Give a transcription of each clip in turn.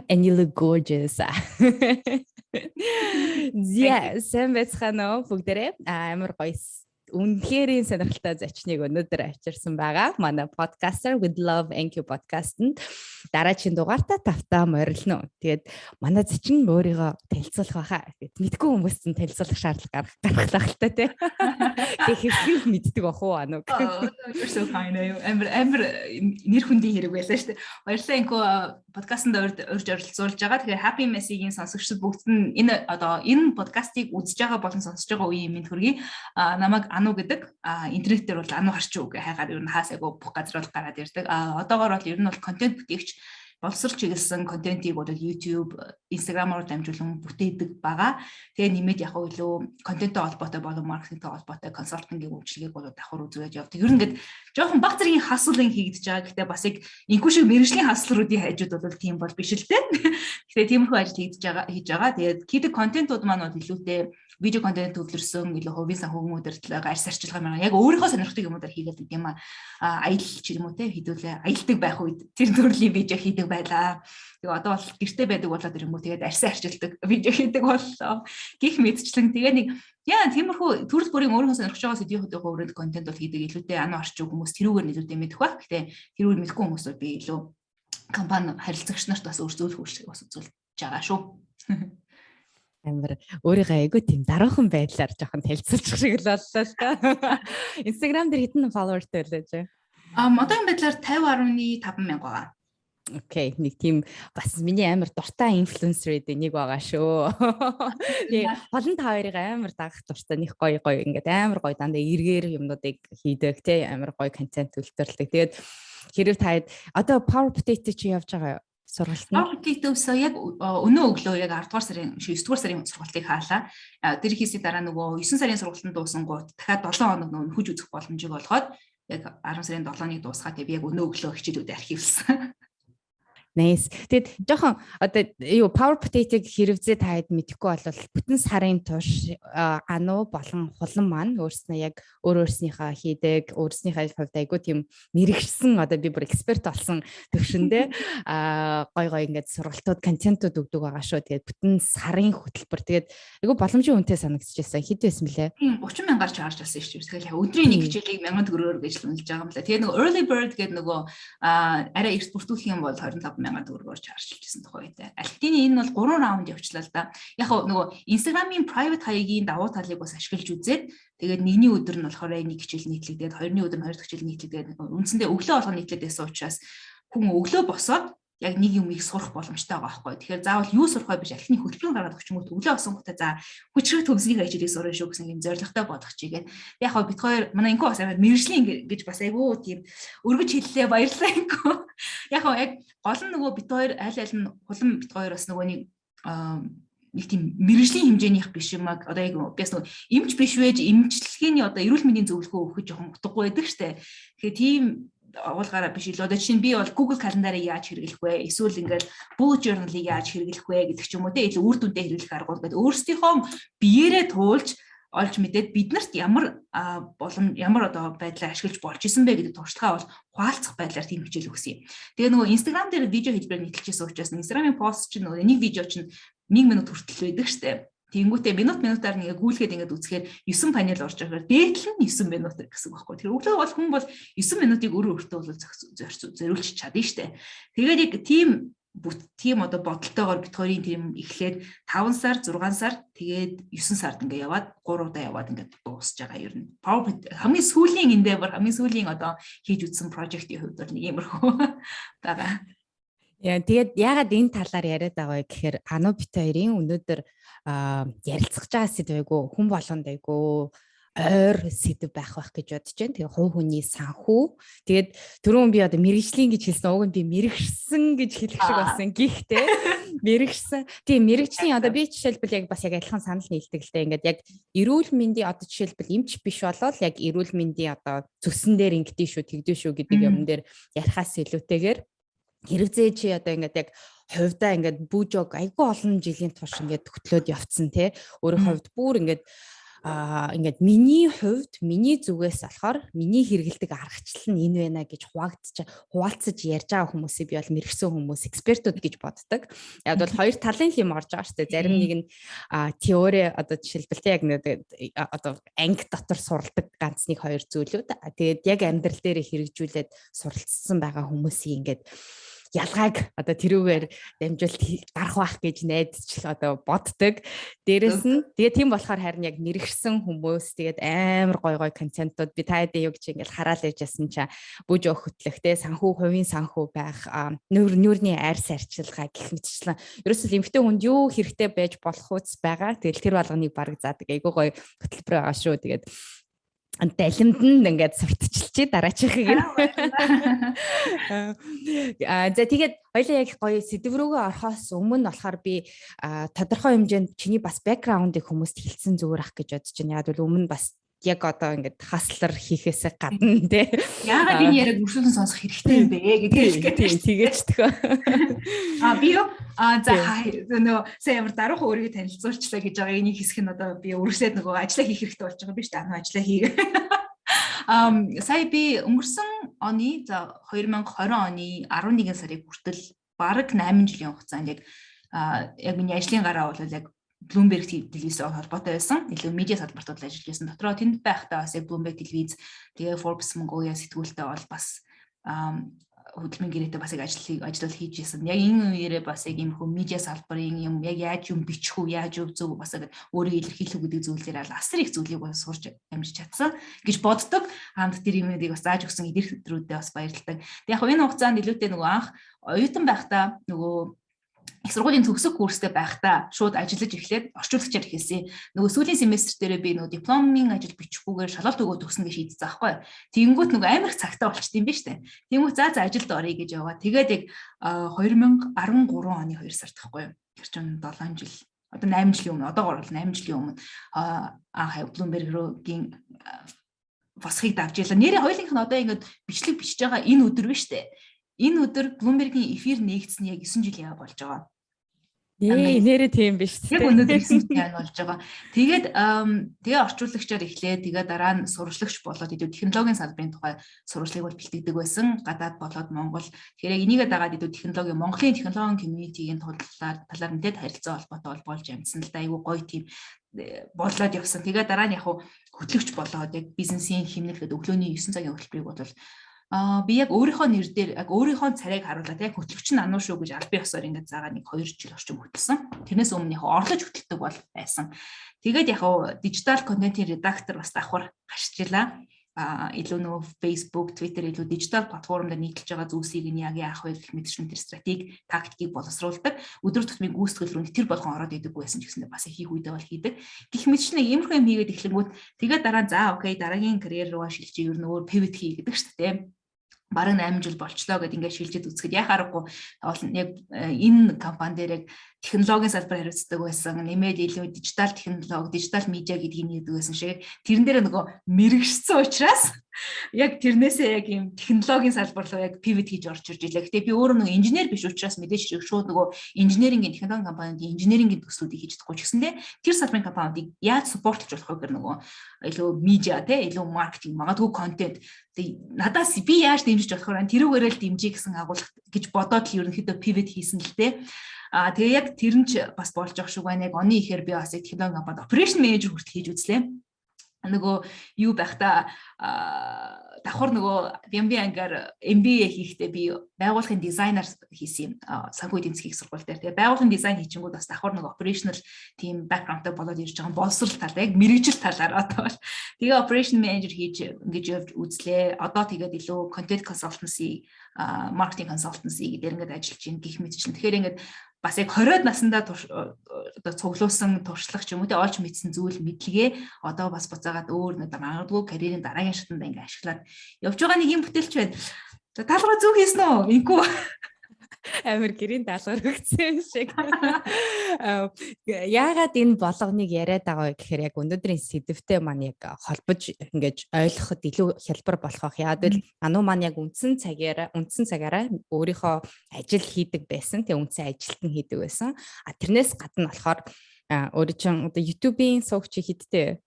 And you look gorgeous. Зя, сайн байцгаана уу бүгдээрээ. Амар гоё үнэхээр сонирхолтой зочныг өнөөдөр авчирсан байгаа. Манай podcaster with love NQ podcast-нд дараагийн дугаартаа тавтаа морилно. Тэгээд манай зочин өөрийгөө танилцуулах байхаа. Мэдгүй хүмүүст нь танилцуулах шаардлага гаргалах л та тий. Тэгээд хэрхэн мэддэг бах уу ануу. You're so kind. Амар нэр хүндийн хэрэг байлаа шүү дээ. Баярлалаа NQ подкастт урьж оролцуулж байгаа. Тэгэхээр Happy Messy-ийн сонсогчдод бүгд нь энэ подкастыг үзэж байгаа болон сонсож байгаа үеийн мэд хүргэе. Намайг Ану гэдэг интернетээр бол Ану харч үг хайгаар ер нь хаасайгу бүх газар бол гараад ирдэг. Одоогоор бол ер нь бол контент бүтээгч боловсрол чиглэсэн контентийг бол YouTube, Instagram-оор дамжуулан бүтээдэг байгаа. Тэгээ нэмээд яг илүү контенттой холбоотой болон маркетингтэй холбоотой консалтингийн үйлчилгээг бол давхар үзүүлж явдаг. Ер нь ингээд жоохон баг зэргийн хаслын хийгдэж байгаа. Гэхдээ бас яг инхүү шиг мэргэжлийн хаслуудын хажууд бол тийм бол биш л дээ. Тэгэхээр тиймэрхүү ажил хийж байгаа. Тэгээд хийдэг контентууд маань бол илүүтэй видео контент төвлөрсөн илүү хувийн санхүүгнүүдээр арьс арчилгаа маань яг өөрийнхөө сонирхдаг юмудаар хийгээд байдаг юм аа. Аялал ч юм уу те хэдүүлээ аялдаг байх үед тэр төрлийн видео хийдэг байлаа. Тэгээ одоо бол гэртээ байдаг болоод ирэнгүү тэгээд арьс арчилдаг видео хийдэг боллоо. Гих мэдчлэн тэгээ нэг тиймэрхүү төрөл бүрийн өөрийнхөө сонирхож байгаа сэдвийнхүүдийн өрөөнд контент бол хийдэг илүүтэй ано орчих хүмүүс тэрүүгээр нэлээдээ мэдэх байх. Гэтэ тэрүүгээр мэдхгүй хүмүүс би илүү компани харилцагч нарт бас өөрсдөө хөвшлийг бас үзүүлж байгаа шүү. Амар өөрийгөө айгүй тийм дараахан байдлаар жоохон танилцуулчих шиг л боллоо л та. Instagram дээр хэдэн followerтэй байлаа. Одоогийн байдлаар 50.5 мянга байгаа. Окей, нэг тийм бас миний амар дуртай инфлюенсерүүд нэг байгаа шүү. Тэгээ олон та хоёрыг амар дагах дуртай нэг гоё ингээд амар гоё дандаа эргээр юмнуудыг хийдэг те амар гоё контент үйлдвэрлэдэг. Тэгээд хэрэг та одоо Power Potato чи явж байгаа сургалт нь Power-Potato-с яг өнөө өглөө яг 10 дугаар сарын 9 дугаар сарын сургалтыг хаалаа. Тэр хийсний дараа нөгөө 9 сарын сургалтанд дуусангууд дахиад 7 хоног нөгөө нөхөж үзэх боломжийг олгоод яг 10 сарын 7-ныг дуусгаад би яг өнөө өглөө хичээлүүд архивлсан. Nice. Тэгэд жоохон одоо юу Power Potato-г хэрэгцээ та хэд мэдэхгүй бол бүтэн сарын турш Ану болон хулан маань өөрснөө яг өөрснийхөө хийдэг өөрснийхөө хувьд айгуу тийм мэрэгчсэн одоо би бүр эксперт болсон төвшөндөө гой ингээд сургалтууд контентууд өгдөг байгаа шүү. Тэгээд бүтэн сарын хөтөлбөр тэгээд айгуу боломжийн үнэтэй санагдчихсан. Хэд байсан бэлээ? 30 мянгаар чарж болсон шүү дээ. Тэгэхээр өдрийн нэг хичээлийг 1000 төгрөгөөр гэж л үнэлж байгаа юм байна. Тэгээд нөгөө early bird гэдэг нөгөө арай эрт бүртгүүлэх юм бол 25 мянга төгрөгөөр чаржилжсэн тохиолдолтой. Альтины энэ бол 3 раунд явчлаа л да. Яг нөгөө Instagram-ийн private хаягийн давуу талыг бас ашиглаж үзээд тэгээд нэгний өдөр нь болохоор нэг хичээл нийтлэгдээд хоёрны өдөр нь хоёр дахь хичээл нийтлэгдээд үндсэндээ өглөө болгоно нийтлээд байсан учраас хүн өглөө босоод яг нэг юм их сурах боломжтой байгаа байхгүй. Тэгэхээр заавал юу сурах вэ биш альтны хөтөлбөрөөр гараад өгч юм уу өглөө босонгуудаа за хүчрэг төгсгийн ажлыг сурах шүү гэсэн юм зорилготой бодох чигээд яг хоо бит хоёр манай инкоо бас амар мэржлийн гэж бас айгүй тийм өргөж хэллээ баярлалаа инкоо. Яг хоо яг гол нь нөгөө бит хоёр аль аль нь хулан бит хоёр бас нөгөө нэг тийм мэржлийн хэмжээнийх биш юм аа одоо яг бас нөгөө эмч биш вэж эмчилгээний одоо эрүүл мэндийн зөвлөгөө өгөх жоохон утгагүй байдаг штэ. Тэгэхээр тийм агуулгаараа биш илүү одоо чинь би бол Google календарыг яаж хэрэглэх вэ? Эсвэл ингээл bullet journal-ыг яаж хэрэглэх вэ гэдэг ч юм уу те илүү үр дүнтэй хэрэглэх аргууд гэдэг өөрсдийнхөө биеэрээ туулж олж мэдээд биднэрт ямар одоо байдлаар ашиглаж болж исэн бэ гэдэг туршлагаа бол хуваалцах байдлаар тийм хичээл өгсөн юм. Тэгээ нөгөө Instagram дээр видео хэлбэрээр нийтлэжсэн учраас Instagram-ийн пост чинь нөгөө нэг видео чинь 1 минут хүртэл байдаг штэ. Тэнгүүтээ минутаар нэг гүйлгээд ингээд үзэхээр 9 панел орж байгаа. Дээдл нь 9 минут гэсэн үг байхгүй. Тэр өглөө бол хүн бол 9 минутыг өөрөө өөртөө бол зориулж чадна штэ. Тэгээд яг тийм одоо бодолтойгоор бит хоёрын тийм эхлээд 5 сар, 6 сар, тэгээд 9 сард ингээд яваад 3 удаа яваад ингээд дуусж байгаа юм. Хамгийн сүүлийн endeavor, хамгийн сүүлийн одоо хийж үзсэн project-ийн хувьд бол нэг иймэрхүү байгаа. Яа тэгээд ягаад энэ талаар яриад байгаа вэ гэхээр Ану бит хоёрын өнөөдөр ярилцах байгаа сэдв айгу хүн болгонд айгу ойр сэдв байх гэж бодож байна. Тэгээ хувь хүний санхүү. Тэгээд түрүүн би одоо мэрэгжлийн гэж хэлсэн. Уг нь би мэрэгсэн гэж хэлэх шиг болсон. Гэхдээ мэрэгсэн. Тийм мэрэгжлийн одоо би жишээлбэл яг бас яг адилхан санал нийлдэг л дээ. Ингээд яг эрүүл мэндийн одоо жишээлбэл эмч биш болол яг эрүүл мэндийн одоо зүгсэн дээр ингэдэж шүү, тэгдэж шүү гэдэг юм дээр ярихаас илүүтэйгээр хэрэгцээ чи одоо ингээд яг хувьдаа ингээд бүүжог айгүй олон жилийн турш ингээд төтлөөд явцсан тий. Өөрийн хувьд бүр ингээд ингээд миний хувьд миний зүгээс болохоор миний хэрэгэлдэг аргачлал нь энэ байна гэж хуваалцаж ярьж байгаа хүмүүсийг би бол мэрэгсэн хүмүүс, экспертүүд гэж боддог. Яг бол хоёр талын юм орж байгаа шүү дээ. Зарим нэг нь теори одоо жишээлбэл яг нэг одоо анги дотор суралдаг ганц нэг хоёр зүйлүүд. Тэгээд яг амьдрал дээр хэрэгжүүлээд суралцсан байгаа хүмүүсийн ингээд ялгааг одоо тэрүүгээр дамжуулт гарах байх гэж найдаж одоо боддог. Дээрэс нь тэгээ тийм болохоор харин яг мэрэгсэн хүмүүс тэгээд амар гой контентууд би та хэдийн юу гэж ингээл хараал яж ясан чаа бүж өөх хөтлөхтэй санхүү хувийн санхүү байх нүүрний арьс арчилгаа гэх мэтчлэн ерөөсөл эмэгтэй хүнд юу хэрэгтэй байж болох үс байгаа. Тэгэл тэр болгоныг бараг заадаг айгуу гой хөтөлбөр байгаа шүү. Тэгээд далимд нь ингээд сурталчилчээ дараачихыг. За тэгээд хоёлаа яг гоё сэдв рүүгээ орохоос өмнө болохоор би тодорхой хэмжээнд чиний бас бэкграундыг хүмүүст хэлсэн зүгээр ах гэж бодож байна. Яг бол өмнө бас яг одоо ингээд хаслар хийхээсээ гадна тий. Яагаад энэ яриг өршөөлөн сонсох хэрэгтэй юм бэ гэдгийг тэгэж төхөө. Би за нөө сая ямар даруухан өөрийгөө танилцуулчлаа гэж байгаа энийг хэсэг нь одоо би өргөсөд нөгөө ажиллаа хийх хэрэгтэй болж байгаа биш үү? Ажиллаа хийгээ. Сая би өнгөрсөн оны за 2020 оны 11 сарын хүртэл бараг 8 жилийн хугацаанд яг миний ажлын гараа бол яг Bloomberg телевизтэй холбоотой байсан. Илүү медиа салбартууд ажиллаж байсан. Дотроо тэнд байхдаа бас яг Bloomberg телевиз, тэгээ Forbes Mongolia сэтгүүлтэй бол бас хөдөлмөрийн гэрээтэй бас яг ажил хийж байсан. Яг энэ үеэрээ бас яг иймэрхүү медиа салбарын юм яг яаж юм бичих үү, яаж зөв бас яг өөрийгөө илэрхийлэх гэдэг зүйлээр асар их зүйлийг бас сурч амжиж чадсан гэж боддог. Хамт тэр юмыг бас зааж өгсөн эдгээр хэтрүүдээ бас баярлалтай. Тэг яг энэ хугацаанд илүүтэй нөгөө анх оюутан байхдаа нөгөө их сургуулийн төгсөх курстэй байхдаа шууд ажиллаж эхлээд орчуулагчаар эхэлсэн. Нөгөө сүүлийн семестр дээрээ би нөгөө дипломын ажил бичихгүйгээр шалгалт өгөө төгснө гэж шийдсэн байхгүй. Тэнгүүт нөгөө амар их цагтаа болчт юм биш үү? Тэнгүүт за ажилд оръё гэж яваа. Тэгээд яг 2013 оны 2 сард байхгүй. Тэр чинь 7 жил одоо 8 жилийн өмнө одоо горол 8 жилийн өмнө Bloomberg руугийн босхийг давж ялаа. Нэрээ хоёулынх нь одоо ингээд бичлэг бичиж байгаа энэ өдөр биш үү? Энэ өдөр Bloomberg-ийн эфир нээгдсэн яг 9 жилийн яа болж байгаа. Нэрээ тийм биш үү? Яг өнөөдөр 9 жилийн болж байгаа. Тэгээд тэгээ орчуулагчаар эхлээд тэгээ дараа нь сурвалжлагч болоод идэв технологийн салбарын тухай сурвалжлыг бол бэлтгэдэг байсан. Гадаад болоод Монгол. Тэгэхээр яг энийгээ дагаад идэв технологи Монголын технологийн community-ийн талаар мэдээд харилцаа холбоотой болж амьдсан л да. Айгу гоё тийм болоод явсан. Тэгээ дараа нь яг хөтлөгч болоод яг бизнесийн хэмнэлгээд өглөөний 9 цагийн хөтөлбөрийг бодвол би яг өөрийнхөө нэр дээр яг өөрийнхөө царайг харуулаад яг хөтлөгч нь ануу шүү гэж аль бие ёсоор ингээд заагаад нэг 2 жил орчим хөтлсөн. Тэрнээс өмнө яг орлож хөтэлдэг бол байсан. Тэгээд яг дижитал контентын редактор бас давхар хашжилаа. Илүү нөгөө Facebook, Twitter илүү дижитал платформ дээр нийтэлж байгаа зүйлсийг нь яг яах вэ гэх мэт шин тэр стратеги, тактикийг боловсруулдаг. Өдөр тутмын гүйцэтгэл рүү тэр болгон ороод идэггүй байсан ч гэсэндээ бас хийх үедээ бол хийдэг. Гэх мэт шин иймэрхүү юм хийгээд эхлэнгүүт тэгээд дараа за окей дараагийн карьер руу шилжиж ер нь өөр pivot хий гэдэг шүү дээ. Бараг 8 жил болчлоо гэдээ ингээд шилжиж үзэхэд яг аргагүй яг энэ компани дээр яг технологийн салбар хариуцдаг байсан. Нэмээд илүү дижитал технологи, дижитал медиа гэдгийг нэгдэг байсан шиг тэрэн дээр нөгөө мэрэгшсэн учраас яг тэрнээсээ яг юм технологийн салбар руу яг pivot хийж орж ирж илээ. Гэтэ би өөрөө нөгөө инженер биш учраас мэдээж шууд нөгөө инженерингийн технологийн компанид инженерингийн төслүүдийг хийж чадахгүй ч гэсэндээ тэр салбарын компаниудыг яаж supportж болох вэ гэх нөгөө илүү медиа илүү маркетинг магадгүй контент надаас би яаж дэмжиж болохоор тэрүүгээрээ л дэмжиж гэсэн агуулга гэж бодоод л ерөнхийдөө pivot хийсэн л дээ. Тэгээ яг тэр нь ч бас болж байгаа шүү байна. Яг оны ихээр би бас технологи компанид operation manager хүртэл хийж үзлээ. Нөгөө юу байхдаа давхар нөгөө BMW ангаар MBA хийхдээ би байгууллагын дизайнер хийсэн юм. Санхүү эдийн засгийн сургууль дээр. Тэгээ байгууллагын дизайн хийчихэнгүүт бас давхар нөгөө operational team background-тай болоод ирж байгаа боловсрал тал яг мэрэгжил талаар одоо бол тэгээ operation manager хийж ингэж явж үзлээ. Одоо тэгээд илүү content consultancy, marketing consultancy гэдэг ингээд ажиллаж ийн гэх мэтчлэн. Тэгэхээр ингээд бас яг 20-од наснда одоо цуглуулсан туршлага ч юм уу те олж мэдсэн зүйл мэдлэгээ одоо бас буцаагаад өөр нэг магадгүй карьерийн дараагийн шатанд ингээ ашиглаад явж байгаа нэг юм бүтээлч байна. За талгаа зүг хийсэн үү? Ингүй амир гэрийн даалгавар өгсөн шиг. Яагаад энэ болгоныг яриад байгаа вэ гэхээр яг өнөөдрийн сэдвтэй маань яг холбож ингэж ойлгоход илүү хялбар болох байх. Яагаад гэвэл ануу маань яг үндсэн цагаараа өөрийнхөө ажил хийдэг байсан. Тэгээ үндсэн ажилт нь хийдэг байсан. Тэрнээс гадна болохоор өөрөө чинь одоо YouTube-ийн суугч хийдтэй.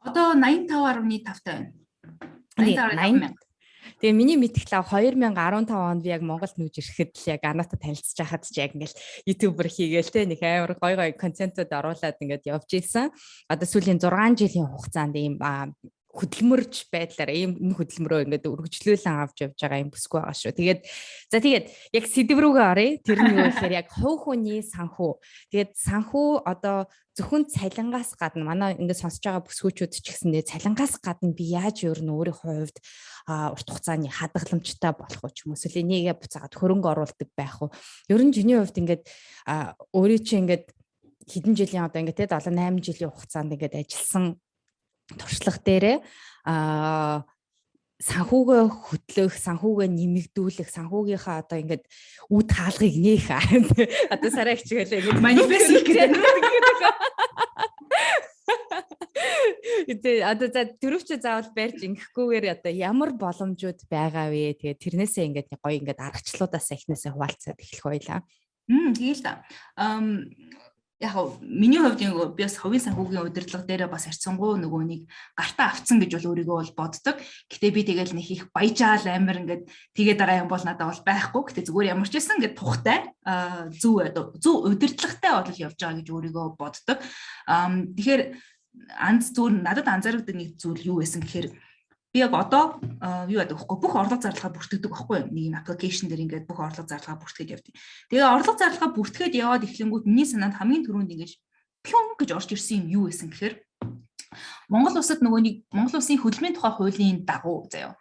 Одоо 85.5 таа байна. 85.5 мянга. Тэгээ миний мэдээлэл 2015 онд би яг Монголд нүүж ирэхэд л яг Анаатай танилцж байхад ч яг ингээл ютубер хийгээл те нэг амар гой контентууд оруулаад ингээд явж ийсэн. Одоо сүүлийн 6 жилийн хугацаанд ийм хөдөлмөрч байдлаар ийм хөдөлмөрөө ингээд өргөжлүүлэн авч явж байгаа юм бүсгүй байгаа шүү. Тэгээд яг сэдв рүүгээ оръё. Тэр нь юу гэхээр яг хувь хүний санхүү. Тэгээд санхүү одоо зөвхөн цалингаас гадна манай ингээд сонсож байгаа бүсгүүчүүд ч гэсэн цалингаас гадна би яаж өөр нь өөрийнхөө хувьд урт хугацааны хадгаламжтай болох уу ч юм уу эсвэл энийгээ буцаагаад хөрөнгө оруулдаг байх уу. Ер нь чиний хувьд ингээд өөрөө чи ингээд хэдэн жилийн одоо ингээд 7-8 жилийн хугацаанд ингээд ажилласан туршлага дээрээ санхүүгээ хөтлөх, санхүүгээ нэмэгдүүлэх, санхүүгийнхаа одоо ингээд үд хаалгыг нээх одоо сарай хичээлээ ингээд манифест хийх гэдэг. Одоо за дөрөвч заавал барьж ингэхгүйгээр одоо ямар боломжууд байгаа вэ? Тэгээд тэрнээсээ ингээд гоё ингээд аргачлуудаас эхнээсээ хуваалцаад эхлэх байлаа. Тэгэл та. Яг миний хувьд би бас хувийн санхүүгийн удирдлага дээр бас харьцангуй нөгөө нэг гартаа авцсан гэж бол өөрийгөө бол боддог. Гэтэ би тэгэл нэг их баяжаал амар ингээд тэгээ дараа юм бол надад бол байхгүй. Гэтэ зүгээр ямар ч байсан ингээд тухтай зөв удирдлагатай бол явж байгаа гэж өөрийгөө боддог. Тэгэхээр зүгээр надад анзаардаг нэг зүйл юу байсан гэхээр би яг одоо юу яадаг вэ? Бүх орлого зарлага бүртгэдэг байхгүй юу? Нэг юм аппликейшн дээр ингээд бүх орлого зарлага бүртгээд явдаг. Тэгээ орлого зарлага бүртгээд яваад эхлэнгүүт миний санаанд хамгийн түрүүнд ингэж пюн гэж орж ирсэн юм юу байсан гэхээр Монгол улсад нөгөө нэг Монгол улсын хөдөлмөрийн тухай хуулийн дагуу заяа.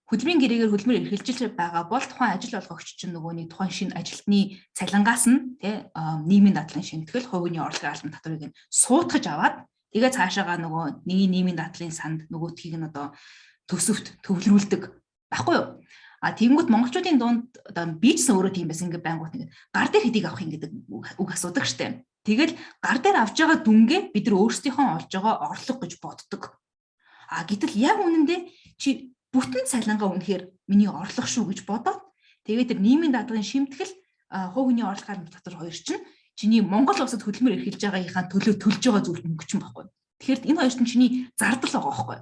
Хөдөлмөрийн гэрээгээр хөдөлмөр эрхэлж байгаа бол тухайн ажил олгогч чинь нөгөө нэг тухайн шинэ ажилтны цалингаас нь тий нийгмийн дадлын шимтгэл, хувийн орлогын албан татварыг суудгаж аваад тэгээ цаашаага нөгөө нийгмийн дадлын санд нөгөөдхийг нь одоо төсөвт төвлөрүүлдэг байхгүй юу? Тэгэнгүүт монголчуудын дунд одоо би ч гэсэн өөрөө тийм байсан ингээд байнгут ингээд гар дээр хэдийг авах юм гэдэг үг асуудаг штеп. Тэгэл гар дээр авч байгаа дүнгээ бид нар өөрсдийнхөө олж байгаа орлого гэж боддог. Гэтэл яг үнэндээ чи бүтэн цалингаа үнэхээр миний орлого шүү гэж бодоод тэгээд тэр нийгмийн дадлын шимтгэл хувийн орлогын татвар хоёр чинь чиний Монгол улсад хөдөлмөр эрхэлж байгаагийнхаа төлөө төлж байгаа зүйл мөнгө чинь байхгүй. Тэгэхээр энэ хоёр чинь чиний зардал байгаа байхгүй.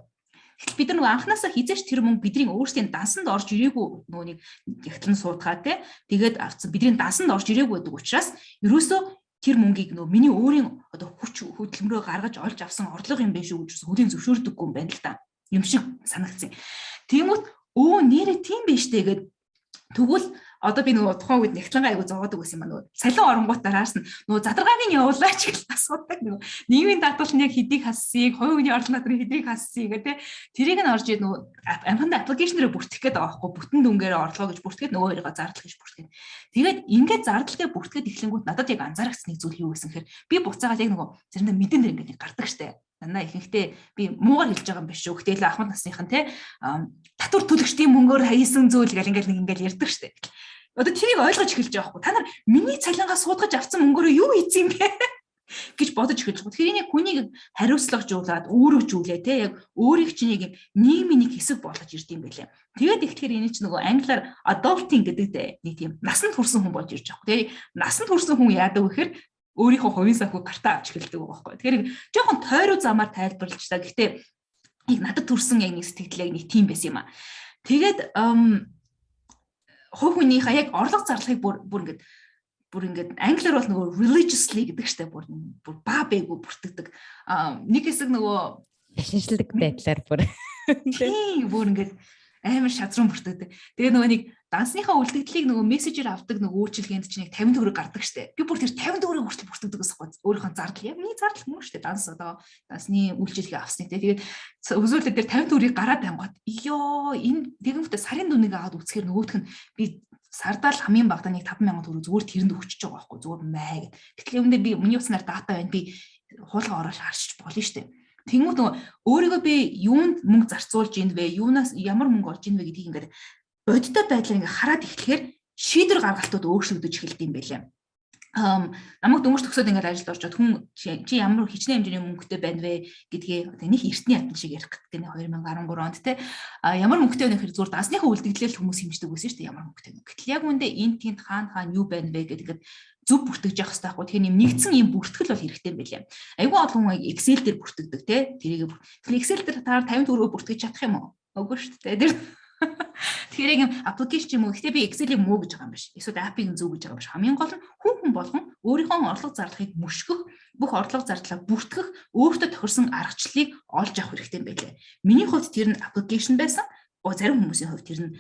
Гэтэл бид нар нөгөө анханасаа хизээч тэр мөнгө бидний өөрсдийн дансанд орж ирээгүй нөгөө нэг ягтлан суудгаа те тэгээд авцсан бидний дансанд орж ирээгүй гэдэг учраас ерөөсөө тэр мөнгийг нөгөө миний өөрийн одоо хүч хөдөлмөрөө гаргаж олж авсан орлого юм биш үү гэж хүлийн зөвшөөрдөггүй юм байна л да. Юм шиг санагдсан. Тэгмүүд нэрээ тийм биш тэгээд тэгвэл одоо би нөгөө тухайн үед нэгтлэн айгу зовоодаг байсан юм байна. Нөгөө салин оронгууд дараас нь нөгөө задаргааг нь явуулаач гэж асуудаг нөгөө нийгмийн даатгал нь яг хэдийг хассыг, хувийн орлогын надрын хэдийг хассыг гэдэг тэрийг нь орж нөгөө амханд аппликейшнээр бүртгэх гээд байгаа байхгүй бүтэн дүнгээр орлого гэж бүртгэхэд нөгөө хоёроо зардал гэж бүртгэхэд. Тэгээд ингээд зардалтай бүртгэхэд эхлэнгүүт надад яг анзаарчихсан нэг зүйл юу гэсэн хэрэг би буцаагаад яг нөгөө заримдаа мэдэн дээр ингээд гардаг штэ. Дандаа ихэнхдээ би муугар хэлж байгаа юм биш шүү. Гэтэл ахмад насныхан те татвар төлөгчдийн мөнгөөр хайсан зүйл гэл ингээл ярьдаг штэ. Одоо тэрийг ойлгож эхэлж байгаа хгүй. Та нар миний цалингаа суудгаж авсан мөнгөөрөө юу хийцэн бэ гэж бодож эхэлж байгаа. Тэгэхээр энийг хүнийг хариуцлагажуулаад өөрөөгжүүлээ те яг өөрийг чинь нэг нийгмийн нэг хэсэг болгож ирд юм байлаа. Тэгээд ихтгэр энэ чинь нөгөө англиар adulting гэдэг нэг тийм насанд хүрсэн хүн болж ирж байгаа хгүй. Тэгээ насанд хүрсэн хүн яадаг вэ гэхээр өөрийнхөө хувийн санхүү гартаа авч эхэлдэг байгаа байхгүй. Тэгэхээр жоохон тойруу замаар тайлбарлаж та. Гэхдээ яг надад төрсэн яг нэг сэтгэл яг нэг тийм байсан юм аа. Тэгээд хувь хүнийхээ яг орлого зарлагыг бүр ингээд англиар бол нөгөө religiously гэдэг штеп бүр баа бэгүү бүртгэдэг. Нэг хэсэг нөгөө шинжлэх байдлаар бүр тийм бүр ингээд амар шазрын бүртгэдэг. Тэгээ нөгөө нэг дансныхаа үлдэгдлийг нөгөө мессежээр авдаг нөгөө үйлчилгээнд чинь яг 50 төгрөг гардаг штеп. Би бүр тэр 50 төгрөгийг хүртэл бүртгэдэг гэсэн өөрийнхөө зардал. Яг миний зардал мөн штеп. Данс одоо дансны үйлчилгээ авсныг тэгээд өсвөлөд тэр 50 төгрөгийг гараад ангууд. Ёо энэ тэгэмтэй сарын дүнийг аваад үцхээр нөгөөх нь би сардаал хамгийн багадаа нэг 50000 төгрөг зүгээр тэрэнд өгчөж байгаа байхгүй зүгээр маа гэд. Гэтэл өмнөд би миний уснаар дата байна. Би хуулга ороош харчих болно штеп. Тэнгүүд нөгөө өөрийгөө би юунд мөнгө зарцуулж ийн вэ? Юунаас ямар мөнгө олж ийн вэ гэдгийг ингээд бодиттой байдлаар ингээд хараад эхлэхээр шийдвэр гаргалтууд өөрчлөгдөж эхэлдэг юм байлаа. Намайг дөнгөж төгсөөд ингээд ажилд орчод хүн чи ямар хичнээн хэмжээний мөнгөтэй байна вэ гэдгийг нэг эртний ятан шиг ярих гэдэг нэг 2013 онд те ямар мөнгөтэй вэ гэхээр зүгээр дансныхаа үлдэгдлэл хүмүүс хэмждэг байсан шүү дээ ямар мөнгөтэй. Гэтэл яг үүндээ энэ тэнд хаана юу байна вэ гэдэг зөв бүртгэж явах хэрэгтэй байхгүй. Тэгэхээр нэгдсэн юм бүртгэл бол хэрэгтэй юм билээ. Айгүй олон хүн Excel дээр бүртгэдэг те. Тэгэхээр Excel дээр та 50 төгрөгөөр бүртгэж чадах юм уу? Үгүй шүү дээ. Тэр тэгэхээр яг юм аппликейшн юм уу? Гэтэ би Excel-ийг муу гэж байгаа юм биш. Эсвэл app-ыг зөв гэж байгаа юм биш. Хамгийн гол нь хүн болгон өөрийнхөө орлого зарлахыг мөшгөх, бүх орлого зардлаа бүртгэх, өөртөө тохирсон аргачлалыг олж авах хэрэгтэй юм байлээ. Миний хувьд тэр нь аппликейшн байсан. Зарим хүмүүсийн хувьд тэр нь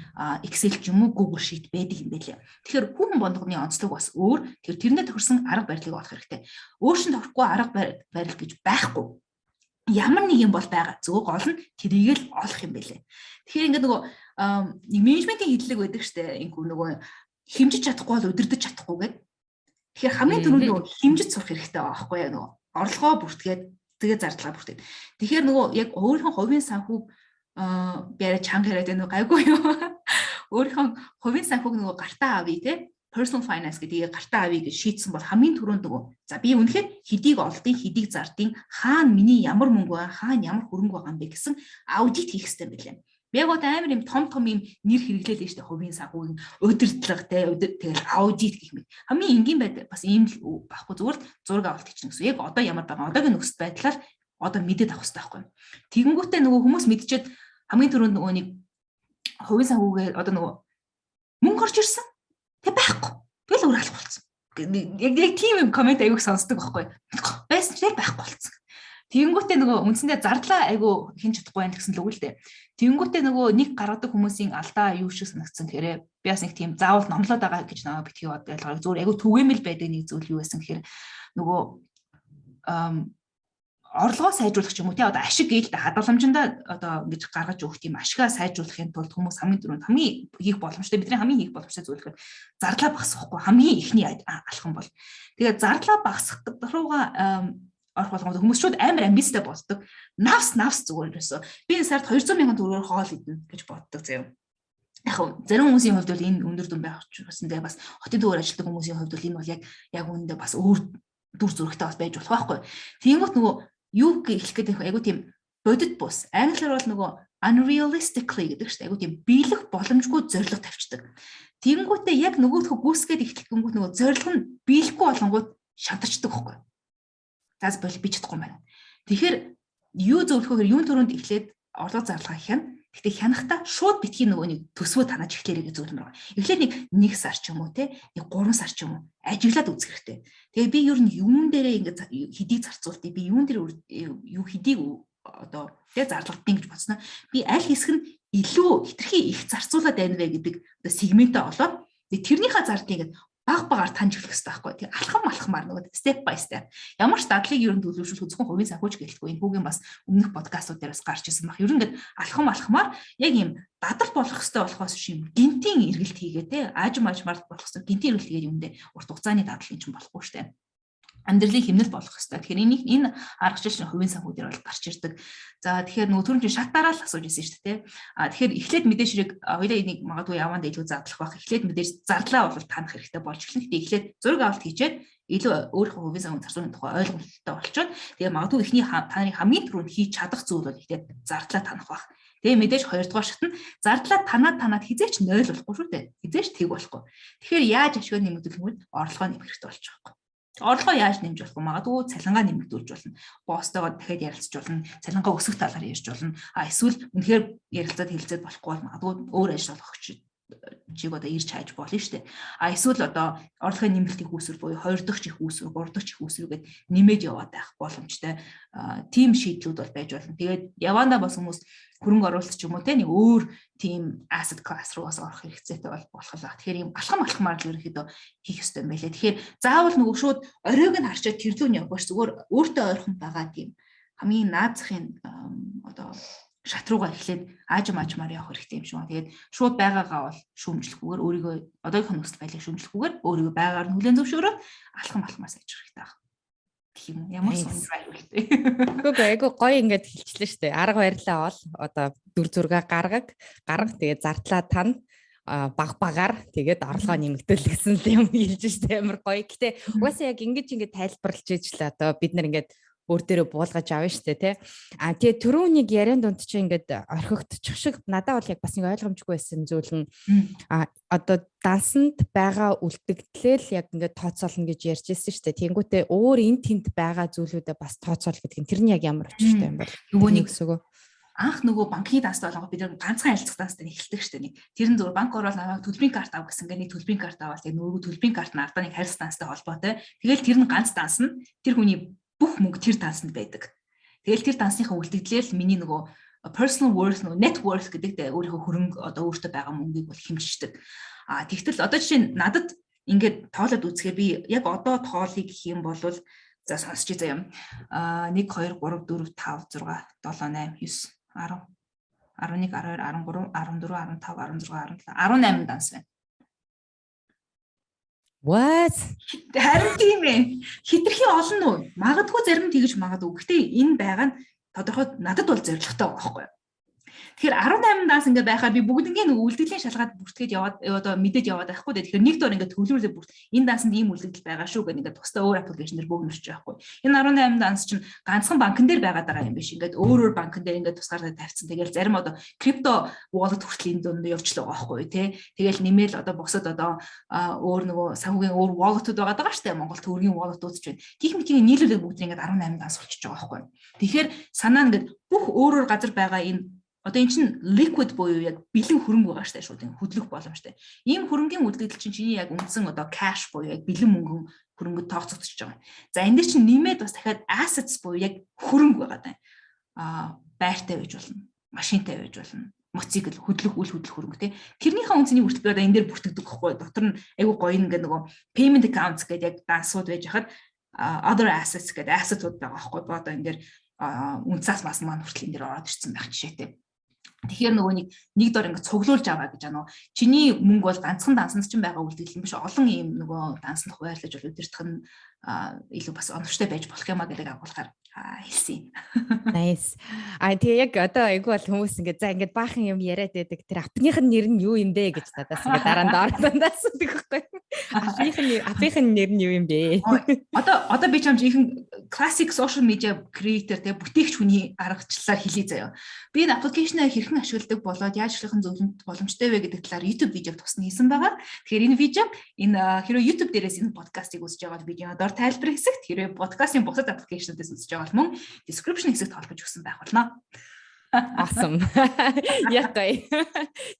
Excel ч юм уу Google Sheet байдаг юм байлээ. Тэгэхээр хүн болгоны онцлог бас өөр. Тэрнээ тохирсон арга барилыг олох хэрэгтэй. Өөршин тохирохгүй арга барил гэж байхгүй. Ямар нэг юм бол байгаа. Зөв гол нь тэрийг л олох юм байлээ. Тэгэхээр ингээд нөгөө менежментийн хэллэг байдаг штэ. Ингээ нөгөө хэмжиж чадахгүй бол удирдах чадахгүй гэдэг. Тэгэхээр хамгийн түрүүнд нөгөө хэмжиж сурах хэрэгтэй байгаа байхгүй яа нөгөө орлогоо бүртгээд тэгээ зардлага бүртгээд. Тэгэхээр нөгөө яг өөрийнхөө хувийн санхүүг бярэ чанга яриад байна уу гайгүй юу. Өөрийнхөө хувийн санхүүг нөгөө гартаа авъя те. Personal finance гэдгийг гартаа авъя гэж шийдсэн бол хамгийн түрүүнд нөгөө за би үнэхээр хэдийг олдیں, хэдийг зардیں, хаана миний ямар мөнгө байгаа, хаана ямар хөрөнгө байгаа юм бэ гэсэн аудит хийх хэрэгтэй байлаа. Би яг амар юм том юм нэр хэрэглээлээ штэ хувийн санхүүгийн удирдлага те тэгэл аудит гэх мэт. Хамгийн энгийн байд бас ийм л байхгүй зүгээр зураг авалт хийчихнэ гэсэн. Яг одоо ямар байгаа одоогийн нөхцөл байдлаар одоо мэдээд авах хэрэгтэй байхгүй. Тэгэнгүүтээ нөгөө хүмүүс мэдчихэд хамгийн түрүүнд нөгөө нэг хувийн санхүүгээр одоо нөгөө мөнгө орж ирсэн. Тэг байхгүй. Тэгэл өөр алах болсон. Яг тийм комент аягүй сонсдог байхгүй. Байсан ч байхгүй болсон. Тэгэнгүүтээ нөгөө үндсэндээ зардлаа айгүй хэн чадахгүй байх гэсэн л үг л дээ. Тэгэнгүүтээ нөгөө нэг гаргадаг хүмүүсийн алдаа юу шиг санагдсан гэхээр би бас нэг тийм заавал номлоод байгаа гэж намайг битгий бод ойлгоо. Зүгээр айгүй түгээмэл байдаг нэг зүйл юу байсан гэхээр нөгөө орлогоо сайжруулах юм уу те одоо ашиг ээлтэй хадгаламжиндаа одоо ингэж гаргаж өгөх тийм ашигаа сайжруулахын тулд хүмүүс хамгийн хийх боломжтой бидний хамгийн хийх боломжтой зүйл гэхээр зардлаа багасгахгүй хамгийн ихний алхам бол тэгээд зардлаа багасгах руугаа орох болгоод хүмүүс шууд амар амбицтай болдог навс зүгээр ерөөсөө би энэ сард 200,000 төгрөгөөр хоол идэнэ гэж боддог заяа. Яг зарим хүмүүсийн хувьд бол энэ өндөр дүн байх учраас тэгээ бас хотын төвөр ажилладаг хүмүүсийн хувьд бол энэ бол яг үүндээ бас өөр дүр зурагтай бас байж болох байхгүй. Тэнгүүт нөгөө юу гэх гээд айгу тийм бодит бус. Англиар бол нөгөө unrealistically гэдэг чинь айгу тийм биелэх боломжгүй зорилго тавьчихдаг. Тэнгүүтээ яг нөгөөдхөө гүйсгээд ихтгэнгүүт нөгөө зорилго нь биелэхгүй болонгууд шантарчдаг байхгүй. Заас бол би чадахгүй юм байна. Тэгэхээр юу зөвлөхөөр юун төрөнд эхлээд орлого зарлага хийх нь. Гэхдээ хянахтаа шууд битгий нөгөө нэг төсвөө танаж эхлэхэрэг зөвлөмөр байгаа. Эхлээд нэг сар ч юм уу те нэг 3 сар ч юм уу ажиглаад үзэх хэрэгтэй. Тэгээ би ер нь юун дээрээ ингээд хэдийг зарцуултыг би юун дээр юу хэдийг одоо тэгээ зарлагтыг гэж бодсноо. Би аль хэсэг нь илүү хитрхи их зарцуулаад байна вэ гэдэг одоо сегментээ олоод тэрнийхээ зардлыг ингээд баг-багаар таньж эхлэх хэрэгтэй байхгүй. Тэгээ алхамаар нөгөө step by step. Ямар ч дадлыг ер нь төлөвшүүлэх зөвхөн хувийн санхүүж гэлтгүй. Энэ хүүгийн бас өмнөх подкастууд дээр бас гарч ирсэн баг. Ер нь ингээд алхамаар яг юм дадал болох хэрэгтэй болохоос шиг гинтийн эргэлт хийгээ те аажмаар болох хэрэгтэй. Гинтийн эргэлт хийгээд юмдээ урт хугацааны дадлын ч болохгүй штэ. Амьдралыг хэмнэлт болгох хэрэгтэй. Тэгэхээр энэ аргачлал хувийн санхүү дээр бол гарч ирдэг. За тэгэхээр нөгөө түрүүн чинь шатаараа л асууж ирсэн шүү дээ. Тэгэхээр эхлээд мэдээж хэрэг хоёлаа энийг магадгүй яваанд илүү задлах байх. Эхлээд мэдээж зардлаа бол танах хэрэгтэй болж эхэлнэ. Гэхдээ эхлээд зураг авалт хийчээд илүү өөрийнхөө хувийн санхүү зарцуулахын тухай ойлголттой болчиход тэгээ магадгүй эхний таны хамгийн түрүүнд хийж чадах зүйл бол эхлээд зардлаа танах байх. Тэгээ мэдээж хоёрдугаар шат нь зардлаа танаад хизээч 0 болохгүй шүү дээ. Хизээч тэг болохгүй. Тэгэхээр яаж ашиг нэмэгдүүлэх юм бэ? Орлогоо нэмэх хэрэгтэй болж байгаа юм. Орлогоо яаж нэмж болох вэ? Магадгүй цалингаа нэмэгдүүлж болно. Босстойгоо дахиад ярилцж болно. Цалингаа өсгөх талаар ярьж болно. Эсвэл үнэхээр ярилцаад хэлцээд болохгүй бол магадгүй өөр ажил олох чиг одоо ирж хайж болно шүү дээ. Эсвэл одоо орлогын нэмэлтийн хүүсвэр буюу 2 дахь их хүүсвэр, 3 дахь их хүүсвэр гээд нэмээд яваад байх боломжтой. Тим шийдлүүд бол байж болно. Тэгээд явандаа бас хүмүүс хөрөнгө оруулалт ч юм уу те нэг өөр team asset class руу бас орох хэрэгцээтэй болох байх. Тэгэхээр ийм алхамаар л ерөнхийдөө хийх ёстой юм байлээ. Тэгэхээр заавал нөгөө шууд оройг нь харчаад тэрлүү нь явбаш зүгээр өөртөө ойрхон байгаа тийм хамгийн наазахын одоо шат руугаа эхлээд аажмаар явах хэрэгтэй юм шиг байна. Тэгээд шууд байгаагаа бол шүүмжлэхгүйгээр өөрийгөө одоогийн нөхцөл байдлыг шүүмжлэхгүйгээр өөрийгөө байгаагаар нь хүлээн зөвшөөрөөд алхамаар сайжрах хэрэгтэй байна. Тийм ямар сонир байлгүй. Үгүй айгу гоё ингээд хэлчихлээ шүү дээ. Арга барилаа бол одоо дүр зургаа гарга тэгээд зардлаа тань багаар тэгээд орлогоо нэмэгдэл гэсэн юм хэлж штэ амар гоё. Гэтэ угаасаа яг ингэж тайлбарлаж ижлээ одоо бид нар ингээд өөр дээрээ буулгаж авна штэ тий. Тэгээ түрүүнийг яриан дунд чи ингээд орхигдчих шиг надад бол яг бас нэг ойлгомжгүй байсан зүйл нь одоо дансанд байгаа үлдэгдлэл яг ингээд тооцоолно гэж ярьж ирсэн штэ. Тэнгүүтээ өөр эн тент байгаа зүйлүүдэд бас тооцоол гэдэг нь тэр нь яг ямар очиртай юм бол нөгөө нэг анх нөгөө банкны данс болгоо бид ганцхан харилцах данстай эхэлдэг штэ нэг. Тэр нь зөв банк ороод наваа төлбөрийн карт ав гэсэн ингээд нэг төлбөрийн карт аваад яг нөгөө төлбөрийн карт нь ардаа нэг харилцах данстай холбоотой. Тэгэл тэр нь ганц данс нь тэр хүний бүх мөнгө тэр дансанд байдаг. Тэгэл тэр дансныхаа үлдэгдлэл миний нөгөө personal worth net worth гэдэг өөрийнхөө хөрөнгө одоо өөртөө байгаа мөнгийг бол хэмжиждэг. Тэгтэл одоо жишээ нь надад ингээд тоолоод үзэхээр би яг одоо тоолыг гэх юм бол за сонсч заяа юм. 1 2 3 4 5 6 7 8 9 10 11 12 13 14 15 16 17 18 данс байна. What? Харин тийм ээ. Хитрхи олон уу? Магадгүй зарим нь тэгж магадгүй. Гэхдээ энэ байгаа нь тодорхой надад бол зоригтой байгаа байхгүй юу? Тэгэхээр 18 данс ингээ байхаар би бүгднгийн нэг үлдэлийн шалгаад бүртгээд яваад одоо мэдээд яваад байхгүй. Тэгэхээр нэг дор ингээ төвлөрүүлээ бүрт энэ дансанд ийм үлдэгдэл байгаа шүү гэх ингээ тусдаа өөр аппликейшн дээр бөөгнөрч байхгүй. Энэ 18 данс чинь ганцхан банкн дээр байгаад байгаа юм биш. Ингээд өөр банкн дээр ингээ тусгаар тавьчихсан. Тэгэл зарим одоо крипто wallet хүртэл энэ донд явж л байгаа байхгүй тий. Тэгэл нэмэл одоо босод одоо өөр нөгөө санхүүгийн өөр wallet-ууд байгаа штэ Монгол төгрөгийн wallet-ууд ч байна. Тих мэтийн нийлүүлээд бүгд ингээ 18 данс болчихж байгаа байхгүй. Тэгэхээр санаа ингээд бүх өөрөөр газар байгаа энэ одоо эн чинь liquid буюу яг бэлэн хөрөнгө байгаа штэ шууд хөдлөх боломжтой. Ийм хөрөнгийн үлдэгдэл чинь чиний яг үндсэн одоо cash буюу яг бэлэн мөнгөн хөрөнгөд тооцогдож байгаа. За энэ дэр чинь нэмээд бас дахиад assets буюу яг хөрөнгө байгаа даа. Байртай байж болно, машинтай байж болно, мотоцикл хөдлөх үл хөдлөх хөрөнгө тий. Тэрнийхээ үнцний хүртэл одоо энэ дээр бүртгэдэг байхгүй. Дотор нь айгүй гоё ингээ нөгөө payment accounts гэдэг яг дансууд байж хахад other assets гэдэг asset-ууд байгаа байхгүй. Одоо энэ дээр үнцаас бас маань хүртэл энэ дээр ороод ирсэн байх жишээтэй. Тэгэхээр нөгөө нэг дор ингэ цуглуулж аваа гэж аа. Чиний мөнгө бол ганцхан дансанд ч байгаа үлдэгдэл биш олон ийм нөгөө дансанд хуваарлаж бол өдөртөх нь илүү бас оновчтой байж болох юм а гэдэг агуулгаар хэлсэн. Nice. Тэгээ яг одоо айгүй бол хүмүүс ингээд за ингээд баахан юм яриад байдаг. Тэр апных нь нэр нь юу юм бэ гэж надаас ингээд дараа нь дандаас үтгэхгүй. Апын нэр нь юу юм бэ? Одоо би чамд ихэнх classic social media creator тэгээ бүтээгч хүний аргачлалаар хэлье заяа. Би энэ аппликейшнаа хэрхэн ашигладаг болоод яаж ашиглах нь боломжтой вэ гэдэг талаар YouTube видеог тусна хийсэн байгаа. Тэгэхээр энэ видеог энэ хэрэв YouTube дээрээс энэ подкастыг үзэж байгаа бол видео доор тайлбар хэсэгт хэрэв подкастын бусад аппликейшнуудаас үзэж байгаа бол мөн description хэсэгт холбож өгсөн байх болно. Awesome. Яатай.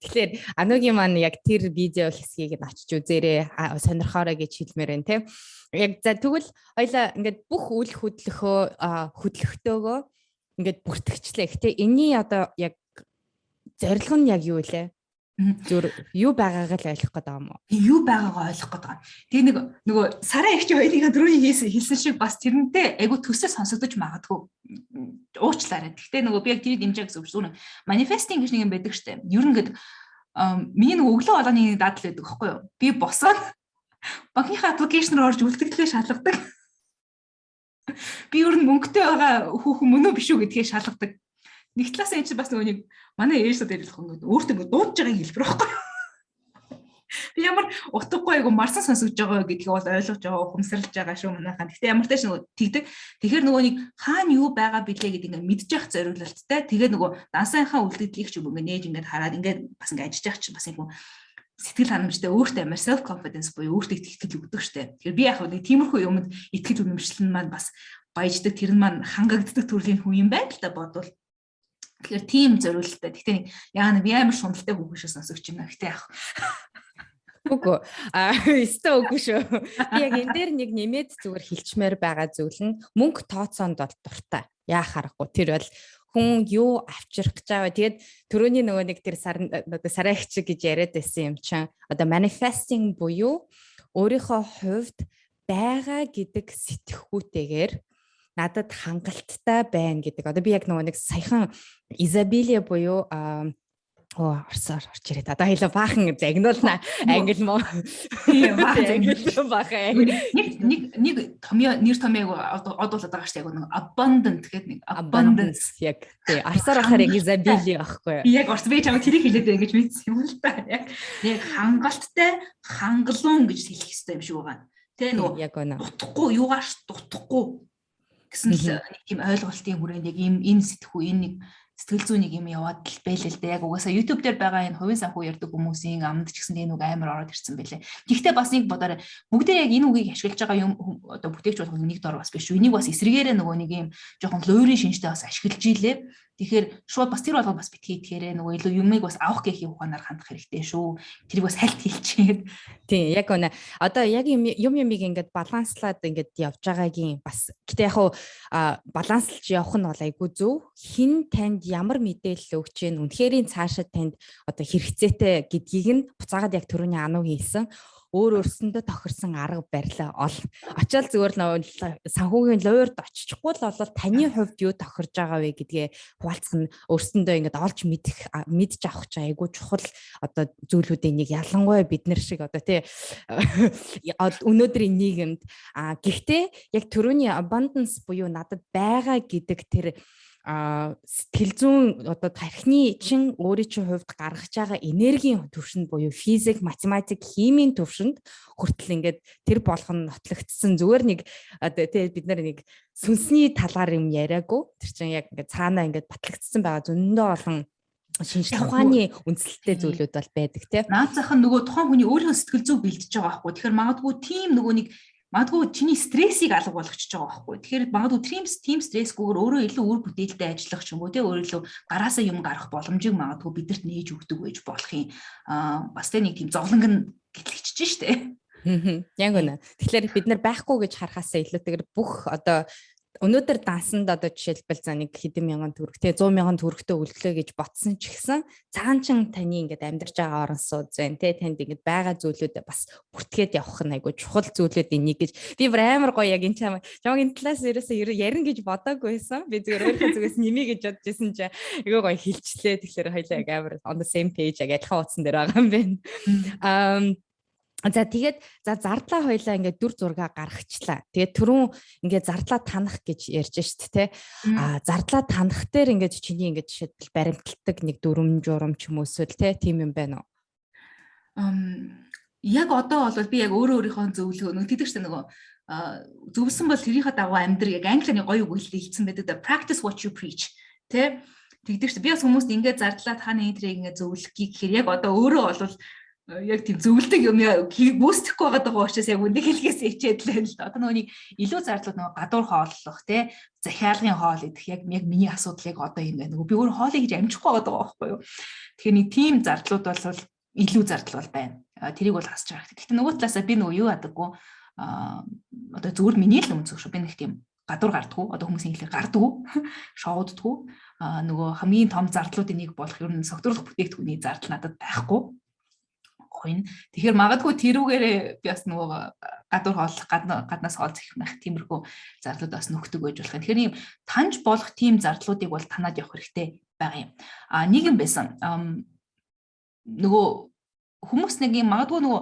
Тэгэхээр Анугийн маань яг тэр видео хэсгийг нь очиж үзээрэй. Сонирхоорой гэж хэлмээр байна те. Яг за тэгвэл хоёлаа ингээд бүх үйл хөдлөлтөөгөө ингээд бүртгэгчлээ. Гэтэ энэний одоо яг зорилго нь яг юу вэ? Зүр юу байгаагаа л ойлгох гэдэг юм уу? Юу байгаагаа ойлгох гэдэг. Тэгээ нөгөө сараа ихч хоёрын дөрөвний хэлсэн шиг бас тэрнтэй айгу төсөө сонсогдож магадгүй. Уучлаарай. Гэхдээ нөгөө би яг тэр дэмжээ гэсэн үг шүү. Manifesting гэж нэг юм байдаг штэ. Ер нь ингээд миний нөгөө өглөө болгоны дадал байдаг байхгүй юу? Би босоод банкныхаа аппликейшн руу орж үлдэгдлээ шалгадаг. Би ер нь мөнгөтэй байгаа хүүхэн мөн үү биш үү гэдгээ шалгадаг. Нэг талаас энэ чинь бас нөгөө нэг манай ээжсүүд ярих юм өөртөө дуудаж байгааг хэлбэр байхгүй. Би ямар утгагүй айгу марсан сонсогдож байгаа гэдгийг бол ойлгож байгаа, ухамсарлаж байгаа шүү манайхаа. Гэхдээ ямар тааш нөгөө тэгдэг. Тэгэхээр нөгөө нэг хаана юу байгаа билээ гэдэг ингээд мэдчих явах зориулалттай. Тэгээд нөгөө дансынхаа үлдэгдлийг ч юм ингээд нээж ингээд хараад ингээд бас ингээд ажиллаж явах чинь бас юм сэтгэл ханамжтай өөртөө амар self confidence буюу өөртөө итгэл өгдөг штэ. Тэгэхээр би яг нэг тиймэрхүү юмд итгэл үнэмшлэн маань бас баяждаг, тэр нь маань хангагддаг төрлийн хүн юм байна л да бодвол. Тэгэхээр тийм зориулалттай. Гэхдээ яа би амар шундалтай хүүхэн шиг сонсогч юм аа. Гэхдээ яах. Үгүй. Өстө үгүй шүү. Би яг энэ дээр нэг нэмээд зүгээр хэлчмээр байгаа зүйл нь мөнгө тооцоонд бол дуртай. Яах аргагүй. Тэр бол хүн юу авчрах гэж байгаа. Тэгээд түрүүний нөгөө нэг тэр сараа ихч гэж яриад байсан юм чинь одоо manifesting буюу өөрийнхөө хувьд байгаа гэдэг сэтгхүүтэйгээр надад хангалттай байна гэдэг. Одоо би яг нөгөө нэг саяхан Изабелия буюу орсоор орч ирээд одоо хоёлаа баахан загнуулна англи мó баахан нэг томьёо нэр томьёог одуулаад байгаа шүү дээ. Нэг abundant гэдэг нэг abundance яг тий орсоор орохоор яг Изабелия байхгүй юу? Яг орс би чамд тэрийг хэлээд байна гэж мэдсэн юм л та. Яг хангалттай хангалуун гэж хэлэх хэрэгтэй юм шиг байгаа. Тэ нөгөө яг үнэ. Дутхгүй юугаарч дутхгүй гэсэн л нэг тийм ойлголтын хүрээнд яг энэ сэтгүү энэ нэг сэтгэл зүйн нэг юм яваад л байлээ л дээ. Яг угаасаа YouTube дээр байгаа энэ хувийн санхүү ярьдаг хүмүүсийн амд ч гэсэн энэ үг амар ороод ирсэн байлээ. Гэхдээ бас нэг бодоорой бүгдээ яг энэ үгийг ашиглаж байгаа юм одоо бүтээгч болох нэг дор бас биш. Энийг бас эсрэгээрээ нөгөө нэг юм жоохон лойрын шинжтэй бас ашиглаж илээ. Тэгэхээр шууд бас тэр болгоо бас битгий итгээрээ нөгөө илүү юмыг бас авах гэхийн ухаанаар хандах хэрэгтэй шүү. Тэрийг бас хальт хэлчихээд. Тийм яг үнэ. Одоо яг юмыг ингээд баланслаад ингээд явж байгаагийн бас гэтээ яг баланслж явах нь бол айгүй зөв. Хин танд ямар мэдээлэл өгч гин үнэхэрийн цаашаа танд одоо хэрэгцээтэй гэдгийг нь буцаагаад яг түрүүний Ану хэлсэн. Өөр өөрсөндөө тохирсон арга барилаа ол. Очоод зүгээр санхүүгийн лойрд очихгүй л бол таны хувьд юу тохирж байгаа вэ гэдгээ хуваалцах нь өөрсөндөө ингээд олж мэдж авах ч айгүй чухал одоо зүйлүүдийн нэг ялангуяа бид нар шиг одоо тий өнөөдрийн нийгэмд гэхдээ яг түрүүний abundance буюу надад байгаа гэдэг тэр сэтгэл зүйн одоо тархины чин өөрийн чинь хувьд гаргаж байгаа энергийн төвшөнд буюу физик, математик, химийн төвшөнд хүртэл ингээд тэр болгоно нотлогдсон зүгээр нэг одоо тий бид нар нэг сүнсний талаар юм яриаггүй тэр чинь яг ингээд цаанаа ингээд батлагдсан байгаа зөндөө олон шинжлэх ухааны үндсэлтэй зүйлүүд бол байдаг тий. Наацхан нөгөө тухайн хүний өөрийнхөө сэтгэл зүй бэлдэж байгаа байхгүй. Тэгэхээр магадгүй тийм нөгөө нэг магадгүй чиний стрессийг алга болгочихж байгаа байхгүй. Тэгэхээр магадгүй тийм стрессгүйгээр өөрөө илүү үр бүтээлтэй ажиллах ч юм уу те өөрөө илүү гараасаа юм гарах боломжийг магадгүй бидэрт нээж өгдөг байж болохын бас тэ нэг тийм зовлонг нь гэтлэгчж штэ. Яг үнэ. Тэгэхээр бид нар байхгүй гэж харахаасаа илүүтэйгээр бүх одоо өнөөдөр дансанд одоо жишээлбэл за нэг хэдэн мянган төгрөг те 100 мянган төгрөгтэй өглөө гэж ботсон ч гэсэн цаанчин таны ингээд амьдарч байгаа орон сууц зэн те танд ингээд байгаа зүйлүүдээ бас бүртгээд явах нь айгу чухал зүйлүүдийн нэг гэж би амар гоё яг энэ чамаг энэ талаас ерөөсөө ярина гэж бодоагүйсэн би зүгээр өөрийнхөө зүгээс нэмий гэж бодож исэн чинь айгу гоё хилчлээ тэгэхээр хоёлаа яг амар on the same page яг адилхан утсан дээр байгаа юм байна. За тэгээд зардлаа хоёлаа ингээд дүр зургаа гаргачлаа. Тэгээд түрүүн ингээд зардлаа танах гэж ярьж штт те. Зардлаа танах дээр ингээд чиний ингээд жишээлбэл баримталдаг нэг дүрм журам ч юм уу эсвэл те тийм юм байна уу? Яг одоо бол би яг өөрийнхөө зөвлөгөө тэгдэг штэ нөгөө зөвсөн бол тэрийнхээ дагуу амьдр яг англианы гоё үг хэлсэн байдаг. Practice what you preach те. Тэгдэг штэ би бас хүмүүст ингээд зардлаа таны энтрийг ингээд зөвлөхгийг гэхээр яг одоо өөрөө бол яг тийм зөвлөдөг юм бүүсдэхгүй байгаа даа учраас яг үнийг хэлхээс ичээд л л да. Одоо нөгөөний илүү зардлууд нөгөө гадуур хооллох те захиалгын хоол идэх яг миний асуудал яг одоо юм байна. Нөгөө би өөр хоолыг хийж амжихгүй байгаа даа байхгүй юу. Тэгэхээр нэг тийм зардлууд бол илүү зардал бол байна. Тэрийг бол хасч байгаа. Гэхдээ нөгөө талаасаа би нөгөө юу ядаггүй одоо зүгээр миний л үнцөх шүү. Би нэг тийм гадуур гардггүй одоо хүмүүсийн хэлээр гардггүй шоуддгүй нөгөө хамгийн том зардлуудын нэг болох ер нь согтууруулах бүтээгдэхүүний зардал надад байхгүй. Тэгэхээр магадгүй тэрүүгээрээ би бас нөгөө гадуур хооллох гаднаас хоол зэхмэх тиймэрхүү зардлууд бас нөхдөг байж болох юм. Тэгэхээр ийм таньж болох тийм зардлуудыг бол танаад явах хэрэгтэй байгаа юм. Нэг юм байсан. Нөгөө хүмүүс нэг юм магадгүй нөгөө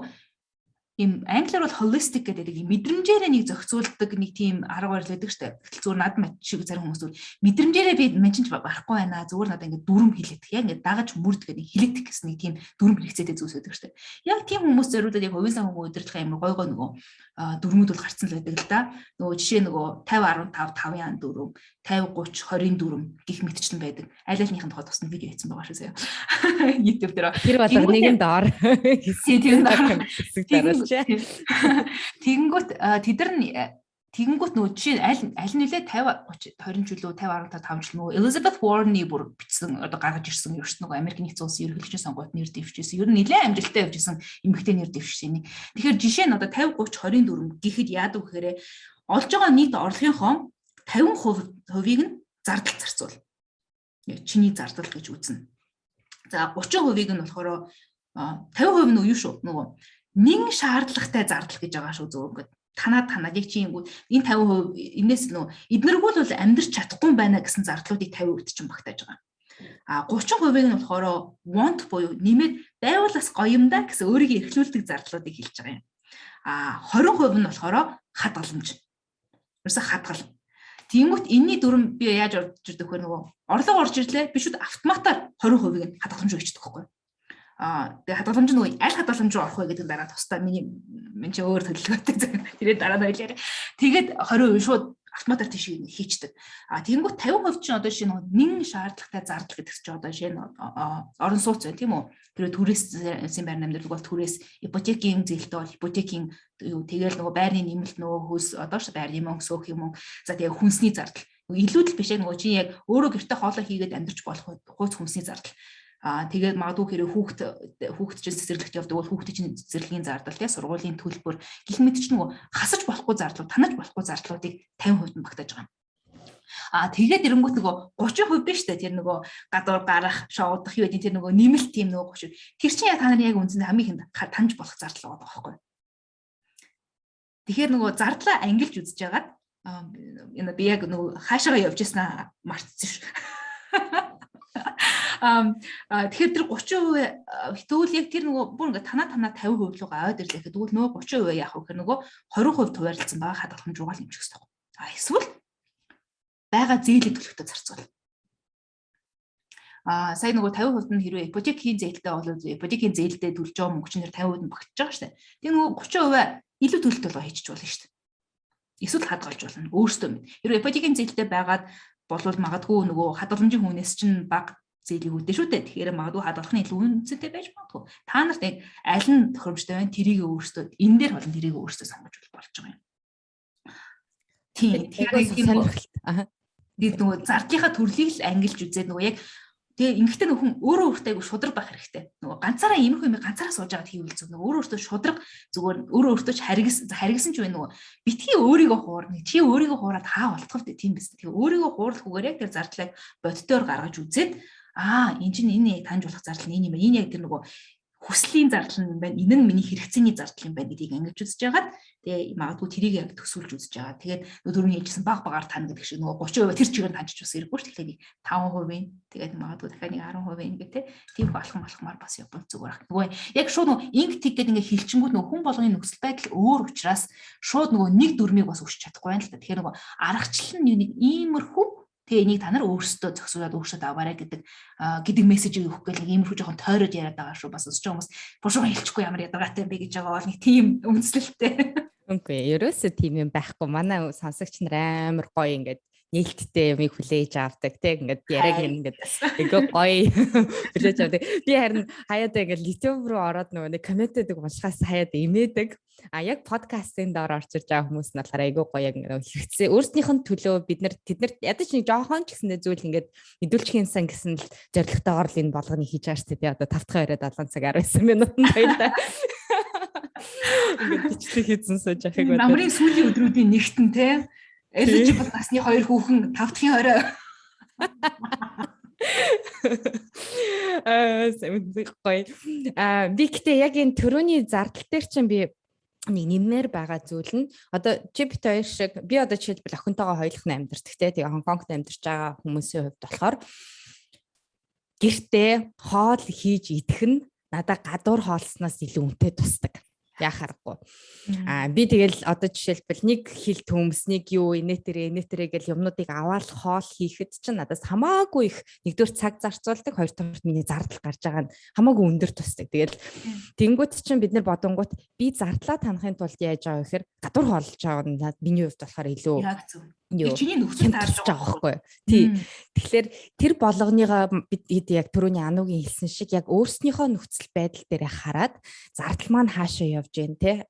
им англиар бол holistic гэдэг юм мэдрэмжээрээ нэг зохицуулдаг нэг тийм арга барил байдаг штэ. Зүгээр над мат шиг зарим хүмүүс зүгээр мэдрэмжээрээ би меншинж барахгүй байна. Зүгээр надад ингээд дүрм хилэгдэх. Яг ингээд дагаж мөрд гэдэг хилэгдэх гэсэн нэг тийм дүрм хэрэгцээтэй зүйлс байдаг штэ. Яг тийм хүмүүс зориулаад яг хувийн санхүү удирдлагын амар гой нөгөө дүрмүүд бол гарцсан л байдаг л да. Нөгөө жишээ нөгөө 50 15 5-ын дүрм 50 30 20-ын дүрм гих мэтчлэн байдаг. Аль альнийхэн тухайд тусна видео хийсэн байгаа шүү заяа. YouTube дээр. Тэр бол нэгэн доор хийсэн. Тэгэнгүүт тэгэнгүүт нөгөө жишээ аль нэлээ 50 30 20 жилөө 50 15 жил нөгөө Elizabeth Warren-ы бүр бичсэн одоо гаргаж ирсэн ерөөс нөгөө Америкийн нэгдсэн улсын ерөнхийлөгчийн сонгуульд нэр дэвшижсэн. Ер нь нэлээ амжилттай явжсэн эмэгтэй нэр дэвшсэн. Тэгэхээр жишээ нь одоо 50 30 20-ын дүрм гэхэд яадаг гэхээр олж байгаа нийт орлогынхоо 50%-ийг нь зардал зарцуул. Чиний зардал гэж үзнэ. За 30%-ийг нь болохоор 50% нь юу шүү нөгөө нэг шаардлагатай зардал гэж байгаа шүү зөв ингээд танаад яг чи ингэвэл энэ 50% энэс нөө эднэргүй бол амьдрч чадахгүй байна гэсэн зардлуудыг 50% чинь багтааж байгаа. 30%-ийг нь болохоор want буюу нэмээд байвалаас гоё юм да гэсэн өөрийгөө эрхлүүлдэг зардлуудыг хэлж байгаа юм. 20% нь болохоор хадгаламж. Ерөөсө хадгал. Тэнгүүт энэний дүрм би яаж орж ирдэг вэ нөгөө орлого орж ирлээ би шууд автоматар 20%-ийг нь хадгаламж өгчдөг байхгүй. Тэгээ хадгаламж нөгөө аль хадгаламж руу орох вэ гэдэг нь дараа тусдаа миний чи өөр төлөвлөгөөтэй зэрэг тэрээ дараа нь ойлоо. Тэгээд 20% шууд автоматар тийш хийчдэг. Тэгэнгүүт 50% чинь одоо жишээ нь нэн шаардлагатай зардал гэдэг чинь одоо жишээ нь орон сууц байна тийм үү. Тэрээ түрээсийн байр намддаг бол түрээс, ипотекийн зээлтэй бол ипотекийн тэгэл нөгөө байрны нэмэлт нөгөө хөөс одоо ш байрны мөнгө сөөх юм. За тэгээ хүнсний зардал. Илүүдэл биш яг нөгөө чи яг өөрөө гэрте хоолоо хийгээд амьдарч болох хууц хүнсний зардал. Тэгээд магадгүй хэрэг хүүхэд чинь цэцэрлэгт явдаг бол хүүхэд чинь цэцэрлэгийн зардал тий сургуулийн төлбөр гэх мэт ч нөгөө хасаж болохгүй зардлууд танаж болохгүй зардлуудыг 50% нь багтааж байгаа. Тэгээд эрэнгүүт нөгөө 30% биш үү тэр нөгөө гадуур гарах, шоудах юу гэдэг тэр нөгөө нэмэлт тийм нөгөө 30%. Тэр чинь яг та нарын яг үндсэндээ хамгийн их таньж болох зардал байгаа байхгүй. Тэгэхээр нөгөө зардлаа ангилж үзэж яагаад энэ би яг нөгөө хаашаа явж яснаа мартсан шүү. Тэгэхээр тэр 30% тэгвэл яг тэр нөгөө бүр ингээ танаа 50% руу аваад ирлээ гэхэд тэгвэл нөгөө 30% яах вэ гэхээр нөгөө 20% хуваарлцсан байгаа хадгаламж руугаа л нэмчих хэрэгтэй. Эсвэл байгаа зээлийг төлөхөд зарцуул. Сая нөгөө 50% нь хэрвээ ипотекийн зээлтэй бол ипотекийн зээлдээ төлж байгаа мөнгө чинь 50% нь багтж байгаа шүү дээ. Тэг нөгөө 30% илүү төлөлт болгоо хийчих болно шүү дээ. Эсвэл хадгалж болно өөртөө минь. Хэрвээ ипотекийн зээлтэй байгаад болвол магадгүй нөгөө хадгаламжийн хүнээс чинь бага зээлийг үүдээ шүү дээ. Тэгэхээр магадгүй хадгалахны илүү үнэтэй байж магадгүй. Та нарт яг аль нь тохиромжтой байна тэрийг өөртөө энэ дээр болон тэрийг өөртөө сонгож болж байгаа юм. Тийм. Тэгэхээр нөгөө зардлынхаа төрлийг л ангилж үзээд нөгөө яг тэгээ ингэхдээ нөхөн өөрөө өөртөө айгу шудраг байх хэрэгтэй. Нөгөө ганцаараа иймэрхүү юм ганцаараа сууж байгаад хийвэл зөв. Нөгөө өөрөө өөртөө шудраг зүгээр өөрөө өөртөө ч харгисан ч байна нөгөө битгий өөрийгөө хуурна. Чи өөрийгөө хуураад хаа болтох вэ тийм биз. Тэгээ өөрийгөө хуурлахгүйгээр яг тэр зардлыг боддоор гаргаж үзээд энэ чинь энэ таньж болох зардал нь энэ юм. Энэ яг тэр нөгөө хүслийн зардал юм байна. Энэ нь миний хэрэгцээний зардал юм байна гэдгийг ангилж үзэж байгаад тэгээ магадгүй тэрийг яг төсөөлж үзэж байгаа. Тэгээд түрүүний хэлжсэн баг багаар тань гэдэг шиг нөгөө 30% тэр чигээр таньж ус хэрэггүй шүү дээ. 5%, тэгээд магадгүй дахиад 10% ингээд тийм болохмаар бас явбал зүгээр ах. Нөгөө яг шууд нөгөө инк тиг гэдэг ингээд хилчингүүд нөгөө хүн болгоны нөхцөл байдал өөр учраас шууд нөгөө нэг дүрмийг бас өсч чадахгүй байна л та. Тэгэхээр нөгөө аргачлал нь нэг иймэрхүү тэгээ энийг та нар өөрсдөө зөксүүлээд өөрсдөө аваарай гэдэг мессежийг өгөх гээл иймэрхүү жоохон тойроод яриад байгаа шүү. Бас өсч хүмүүс бушуу хэлчихгүй ямар ядаргаатай бэ гэж байгаа бол нэг тийм үнслэлтэй. Үгүй ерөөсөө тийм юм байхгүй. Манай сонсогч нар амар гоё ингээд нээлттэй юмыг хүлээж авдаг тийм ингээд яриаг ингээд айгүй гоё хүлээж авдаг. Би харин хаяада ингээд YouTube руу ороод нөгөө нэг комментэдэг уншихаас хаяада имээдэг. Яг подкастын доор орж ирж байгаа хүмүүс нь болохоор айгүй гоё яг хэрэгцээ өөрснийх нь төлөө тэднэрт ядаж нэг жоохон ч гэсэндээ зүйл ингээд мэдүүлчих юмсан гэсэн л зорилготойгоор л энэ болгоныг хийж байгаа шүү дээ. Одоо 5:27 цаг 19 минутанд баярлалаа. Ингээд бичлэг хийсэн сууж ахыг байна. Намрын сүүлийн өдрүүдийн нэгтэн те. Элэж бол насны 2 хүүхэн 5 дахь орой. Гоё. Би гэхдээ яг энэ төрөний зардал дээр чинь би нэг нэмээр байгаа зүйл нь одоо чипт хоёр шиг би одоо жишээлбэл охинтойгоо хоёулах нь амьдардаг те. Тэгээ Хонконгт амьдарч байгаа хүмүүсийн хувьд болохоор гэртээ хоол хийж идэх нь надад гадуур хоолсноос илүү үнэтэй тусдаг. Яхахгүй. Би тэгэл одоо жишээлбэл нэг хил төмс нэг юу инээтерээ гэл юмнуудыг аваад хоол хийхэд чинь надаас хамаагүй их нэгдүгээр цаг зарцуулдаг, хоёрдугаар миний зардал гарч байгаа нь хамаагүй өндөр тусдаг. Тэгэл тэнгуут чинь бид нар бодонгууд би зардлаа танахын тулд яаж байгаа гэхээр гадуур хоолж байгаа нь миний хувьд болохоор илүү чиний нөхцөл таарж байгаа байхгүй. Тий. Тэгэхээр тэр болгоныгоо бид яг түрүүний Анугийн хэлсэн шиг яг өөрснийхөө нөхцөл байдал дээр хараад зардал маань хаашаа явж гэн те.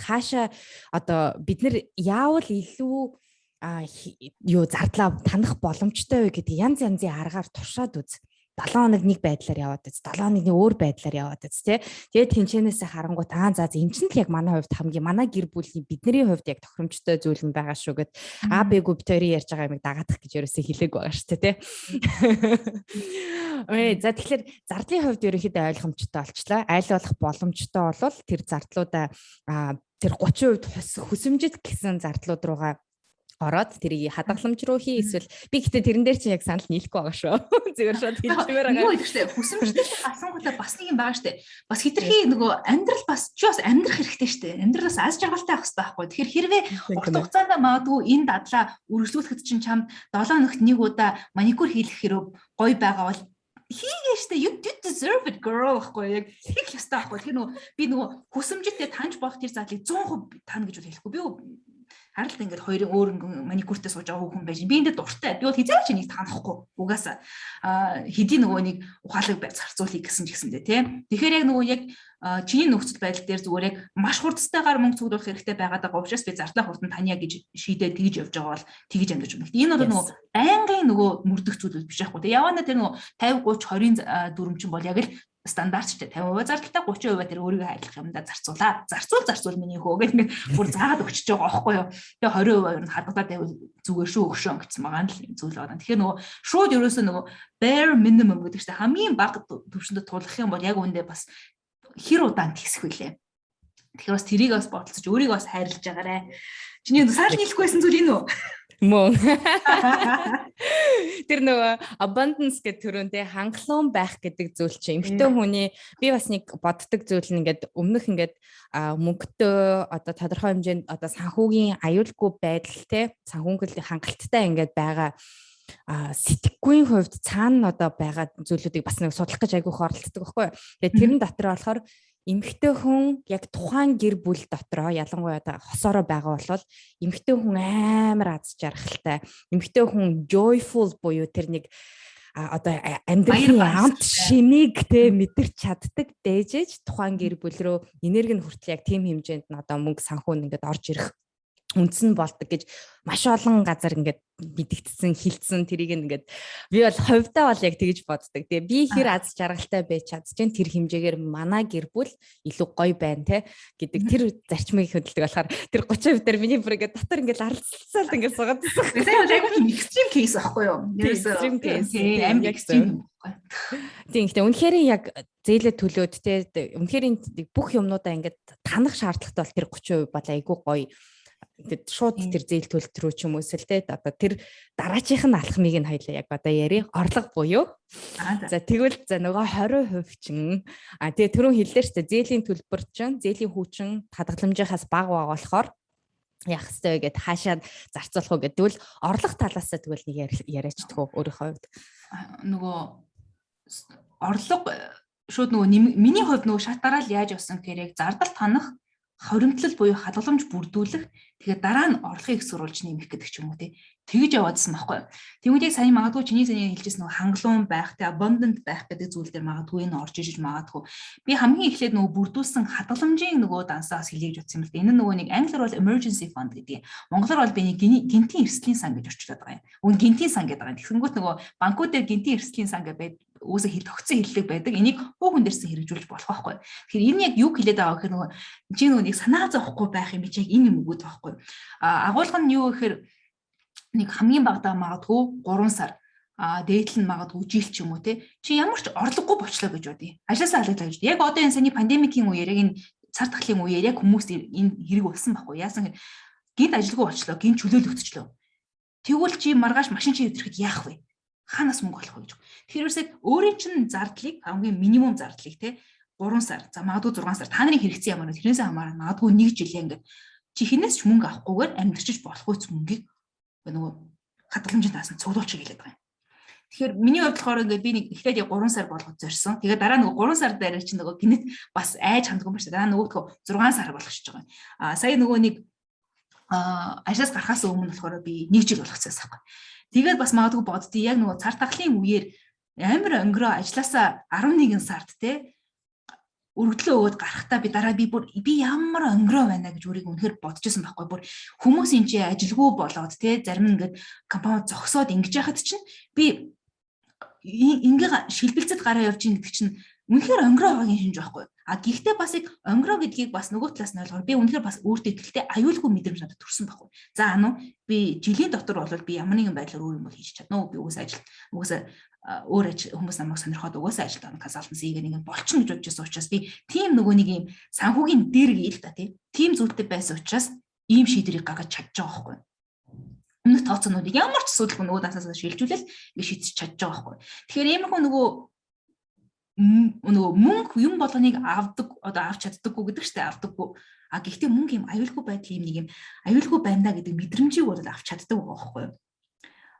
Хаашаа одоо бид нар яавал илүү зардлаа танах боломжтой вэ гэдэг янз янзын аргаар туршаад үз. 7 хоног нэг байдлаар яваад үз. 7 хоног нэг өөр байдлаар яваад үз те. Тэгээд тэнчэнээсээ харангуй за энэ чинь л яг манай хувьд хамгийн манай гэр бүлийн бидний хувьд яг тохиромжтой зүйл нь байгаа шүү гэд Б гүбтори ярьж байгаа юмыг дагаадах гэж ерөөсөө хэлээг байгаа шүү те. За тэгэхээр зардлын хувьд ерөнхийдөө ойлгомжтой болчлаа. Айл болох боломжтой болвол тэр зардлуудаа тэр 30% хүсэмжит гэсэн зардлууд руугаа ороод тэрийг хадгаламж руу хий эсвэл би гэтээ тэрэн дээр чинь яг санал нийлэхгүй байгаа шүү. Зүгээр шууд хэлмээр байгаа. Юу гэдэг чинь хүсэмжтэй асуугуудаа бас нэг юм байгаа штэ. Бас хитрхи нөгөө амьдрал бас ч бас амьдрах хэрэгтэй штэ. Амьдралаас аз жаргалтай авах хэрэгтэй байхгүй. Тэгэхээр хэрвээ урт хугацаанд магадгүй энэ дадлаа үргэлжлүүлэхэд чинь чамд 7 хоногт нэг удаа маникюр хийх хэрэг гоё байгаа бол хийгээ штэ you deserve it girl гэхгүй яг хийх ёстой байхгүй. Тэгэхээр нөгөө би нөгөө хүсэмжтэй таньж болох тэр задлыг 100% тань гэж хэлэхгүй. Би харалт ингээд хоёрын өөр маникюртээ сууж байгаа хүн байж. Би энэ дуртай. Би бол хизээч энийг танахгүй. Угаасаа хэдий нөгөө нэг ухаалаг зарцуулъя гэсэн ч гэсэндээ тий. Тэгэхээр яг нөгөө яг чиний нөхцөл байдал дээр зүгээр яг маш хурдтайгаар мөнгө цуглуулах хэрэгтэй байгаад байгаа учраас би зардлаа хурдан таниа гэж шийдээд тэгж явж байгаа бол тэгж амьдж байна. Энэ бол нөгөө байнгын нөгөө мөрдөх зүйл биш байхгүй тий. Яваана тэр нөгөө 50 30 20 дүрм чинь бол яг л стандартчтай 50% зардалтай 30% тэр өөрийгөө хайрлах юмдаа зарцуулаа. Зарцуул миний хөө гэх нэг бүр заагаад өгч байгаа байхгүй юу. Тэгээ 20% нь хадгалаад байвал зүгээр шүү өгшөө гэсэн байгаа нь зүйл байна. Тэгэхээр нөгөө шууд ерөөсөө нөгөө bare minimum гэдэг чинь хамгийн бага түвшиндээ тулах юм бол яг үүндээ бас хэр удаан тэгсэх вүлээ. Тэгэхээр бас тэрийг бас бодолцож өөрийгөө бас хайрлаж байгаарэ. Чиний саалны хэлэхгүйсэн зүйл энэ үү? Мөн. Тэр нөгөө abundance гэдэг төрөндөө хангалуун байх гэдэг зүйл чинь эмэгтэй хүний би бас нэг боддог зүйл нь ингээд өмнөх ингээд мөнгөтэй одоо тодорхой хэмжээнд одоо санхүүгийн аюулгүй байдал те санхүүгийн хангалттай ингээд байгаа сэтгэхүйн хувьд цаана одоо байгаа зүйлүүдийг бас нэг судлах гэж айгүйх оролддог байхгүй. Тэгээ тэрэн дотор болохоор эмэгтэй хүн яг тухайн гэр бүл дотроо ялангуяа хосороо байгаа бол эмэгтэй хүн амар аз жаргалтай. Эмэгтэй хүн joyful буюу тэр нэг одоо амьдралын амт шинийг те мэдэрч чаддаг дээжэж тухайн гэр бүл рүү энерги нь хүртэл яг тийм хэмжээнд нь одоо мөнгө санхүү ингээд орж ирэх үндэс нь болдог гэж маш олон газар ингээд мэдэгдсэн хилцсэн тэрийг ингээд би бол хувьдаа бол яг тэгж боддог. Тэгээ би хэр аз жаргалтай байж чадчихээн тэр хэмжээгээр манай гэр бүл илүү гоё байна те гэдэг тэр зарчмыг хөдөлдөг болохоор тэр 30% дээр миний бүр ингээд дотор ингээд аралцалцаад ингээд суугаад байсан. Тэгээ бол айгүй экстрим кейс аахгүй юу? Экстрим кейс. Амар экстрим. Тийм гэхдээ үнэхээр яг зээлээ төлөөд те үнэхээр бүх юмнуудаа ингээд танах шаардлагатай бол тэр 30% бол айгүй гоё. Ингээд шууд тэр зээл төлөлт рүү ч юм уус л те одоо тэр дараачих нь алхмыг нь хоёлаа яг одоо яри орлого буюу за тэгвэл за нөгөө 20% чин тэгээ түрүүн хэллээ шүү дээ зээлийн төлбөр чин зээлийн хүүчин хадгаламжийнхаас бага байгаа болохоор яах ёстой вэ гэд хаашаа зарцуулах уу гэдвэл орлого талаасаа тэгвэл нэг яриачдаг уу өөрийнхөө хувьд нөгөө орлого шууд нөгөө миний хувьд нөгөө шат дараал яаж явсан гэхээр яг зардал танах хоримтлал буюу хадгаламж бүрдүүлэх тэгээд дараа нь орлогыг сурвалж нэмэх гэдэг ч юм уу тэгж яваадсан байхгүй. Тэгмээд яг сайн магадгүй чиний хэлжсэн нөгөө хангалуун байх, abundant байх гэдэг зүйл дээр магадгүй энэ орж ижиж магадгүй. Би хамгийн эхлээд нөгөө бүрдүүлсэн хадгаламжийн нөгөө дансаас хэлье гэж утсан юм л да. Энэ нөгөө нэг англиар бол emergency fund гэдэг. Монголоор бол би нэг гинтийн эрсдлийн сан гэж орчуулад байгаа юм. Үн гинтийн сан гэдэг байгаа. Тэгэнгүүт нөгөө банкуд дээр гинтийн эрсдлийн сан гэдэг үүсэ тогтсон хэллэг байдаг. Энийг хүүхэн дээрсэн хэрэгжүүлж болох байхгүй. Тэгэхээр энэ яг юу хэлээд байгаа гэхээр нөгөө чи нөгөө нэг санаа зовхгүй байх юм чи яг энэ юм өгөөд байхгүй. Агуулга нь юу гэхээр нэг хамгийн багадаа магадгүй 3 сар дээдл нь магадгүй жил ч юм уу те чи ямар ч орлогогүй болчлоо гэж бодъё. Ажлаасаа халагдаж байна. Яг одоо энэ саний пандемикийн үеэр яг энэ цар тахлын үеэр яг хүмүүс энэ хэрэг болсон байхгүй. Яасан гэхээр гинт ажилгүй болчлоо, гинт чөлөөлөгдчихлөө. Тэгвэл чи маргааш машин чи өдөрөхөд яах вэ? Хаанаас мөнгө олох вэ гэж. Тэгэхээр өөрийн чинь зардлыг хамгийн минимум зардлыг те 3 сар за магадгүй 6 сар та нарын хэрэгцээ ямар вэ? Тэрнээс хамааран магадгүй 1 жилээ ингээд чи хинээс ч мөнгө авахгүйгээр амьдрчиж болохгүй ч мөнгийг нөгөө хадгаламжийн таас нь цуглуулчих хэлээд байгаа юм. Тэгэхээр миний хувьд болохоор ингээд би нэг эхлээд яг 3 сар болгож зорьсон. Тэгээд дараа нөгөө 3 сар дараа чинь нөгөө гинэт бас айж хандгүй байна шүү. Дараа нөгөөдгөө 6 сар болгочихж байгаа юм. Сая нөгөө нэг ажлаас гарахаас өмнө болохоор би 1 жил болгоцсон байхгүй. Тэгээд бас магадгүй боддгий яг нөгөө цар тахлын үеэр амар өнгөрөө ажлаасаа 11 сард те өргөдлөө өгөөд гарахтаа би дараа би ямар өнгөрөө байна гэж өөрийгөө үнэхээр бодож байсан байхгүй. Бүр хүмүүс энэ чи ажилгүй болоод те зарим нь ингээд компани зогсоод ингэж яхад чинь би ингээ шилбэлцэд гараа явж ийн гэдэг чинь үнэхээр өнгөрөө байгаагийн шинж байхгүй. Гэхдээ бас яг өнгөрөө гэдгийг бас нөгөө талаас нь ойлгоор би үнэхээр бас өөртөө ихтэй аюулгүй мэдрэмж надад төрсөн байхгүй. За би жилийн дотор бол би ямар нэгэн байдлаар өөр юм бол хийж чадна уу? Би угаасаа өөр хүмүүс намайг сонирхоод угаасаа ажилд орно консалтенси хийгээ нэг болчихно гэж бодож байсан учраас би тийм нөгөө нэг юм санхүүгийн дэрэг ил та тийм зүйлтэй байсан учраас ийм шийдвэрийг гаргаж чадж байгаа байхгүй. Өмнөх тооцоонуудыг ямар ч асуудалгүй нөгөө дасаас шилжүүлэл ингэ шийдэж чадж байгаа байхгүй. Тэгэхээр иймэрхүү нөгөө мөнгө юм болгоныг авдаг одоо авч чаддаггүй гэдэг чтэй авдаггүй. Гэхдээ мөнгө юм аюулгүй байдал юм нэг юм аюулгүй байна гэдэг мэдрэмжийг бол авч чаддаг байгаа байхгүй.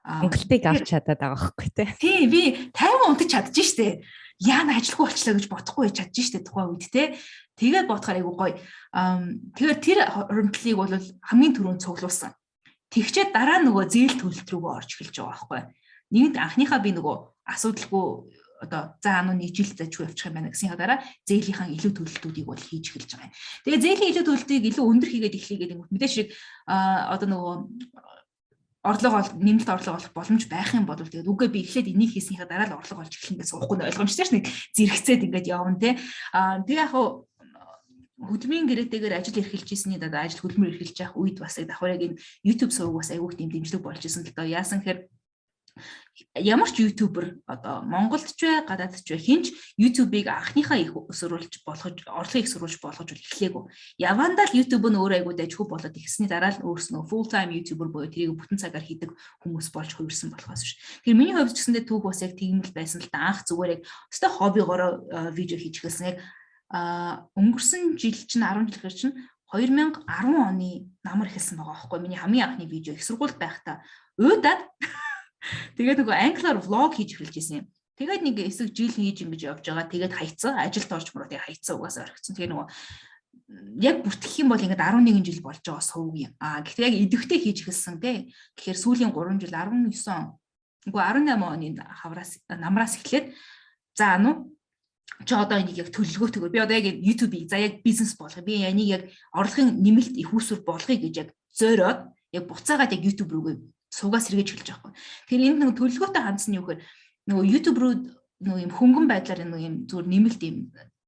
Хангалтыг авч чадаад байгаа байхгүй тий. Тий, би 50 унтаж чадчих штэ. Яана ажилгүй болчлаа гэж бодохгүй чадчих штэ тухайн үед те. Тэгээд бодохоор айгу гоё. Тэгээд тэр хуримтлалыг бол хамгийн түрүүнд цуглуулсан. Тэгчээд дараа нөгөө зээл төлөлт рүүгээ орж эхэлж байгаа байхгүй. Нэгд анхныхаа би нөгөө асуудалгүй одоо за нэг жил зажгүй явчих юм байна гэсний дараа зээлийнхаа илүү төлөлтүүдийг бол хийж эхэлж байгаа юм. Тэгээд зээлийн илүү төлөлтийг илүү өндөр хийгээд эхлэгээд мэдээж шиг одоо нөгөө нэмэлт орлого олох боломж байх юм бол тэгээд үгүй би эхлээд энийг хийснийхаа дараа л орлого олж эхлэх гэж суухгүй ойлгомжтой ш нэг зэрэгцээд ингээд явна те. Тэгээ яг хөдөлмөрийн гэрээтэйгээр ажил эрхэлж ийсний дараа ажил хөдөлмөр эрхэлж явах үед бас давхарыг энэ YouTube сувг бас айгүйх тийм дэмжлэг болж исэн л доо яасан гэхээр ямар ч ютубер одоо Монголд ч бай гадаадд ч бай хинч YouTube-ыг анхныхаа их сурвалж болгож орлогыг их сурвалж болгож эхлэегүй. Явандаа л YouTube нь өөрөө айгүй дажгүй болоод ихсний дараа л өөрснөө full time YouTuber буюу тэрийг бүтэн цагаар хийдэг хүмүүс болж хувирсан болохоос ш. Тэгэхээр миний хувьд ч гэсэндээ түүх бас яг тийм л байсан л да. Анх зүгээр яг өстой хоббигоор видео хийж эхэлсэн. Яг өнгөрсөн жил чинь 10 жил гэж чинь 2010 оны намар эхэлсэн байгаа байхгүй. Миний хамгийн анхны видео их сургуульд байхдаа уудаад тэгээд нөгөө англиар влог хийж эхэлж байсан юм. Тэгээд нэг эсэг жил хийж ингэж явж байгаа. Тэгээд хайцсан. Ажилд орж мөрөө тэгээд хайцсан угаасаа орхисон. Тэгээд нөгөө яг бүртгэх юм бол ингээд 11 жил болж байгаа сувг юм. Гэхдээ яг идэвхтэй хийж эхэлсэн те. Тэгэхээр сүүлийн 3 жил 19 он. Үгүй 18 оны намраас эхлээд за чи одоо энийг яг төлөвлөгөөтэйгээр би одоо яг YouTube-ийг за яг бизнес болгоё. Би энийг яг орлогын нэмэлт их үүсвэр болгоё гэж яг зөөрөөд яг буцаагаад яг YouTube рүүгээ суугаас сэргээж эхэлж байгаа байхгүй. Тэгэхээр энд нэг төлөвлөгөөтэй хандсан юу гэхээр нөгөө YouTube руу нөгөө юм хөнгөн байдлаар нөгөө юм зүгээр нэмэлт юм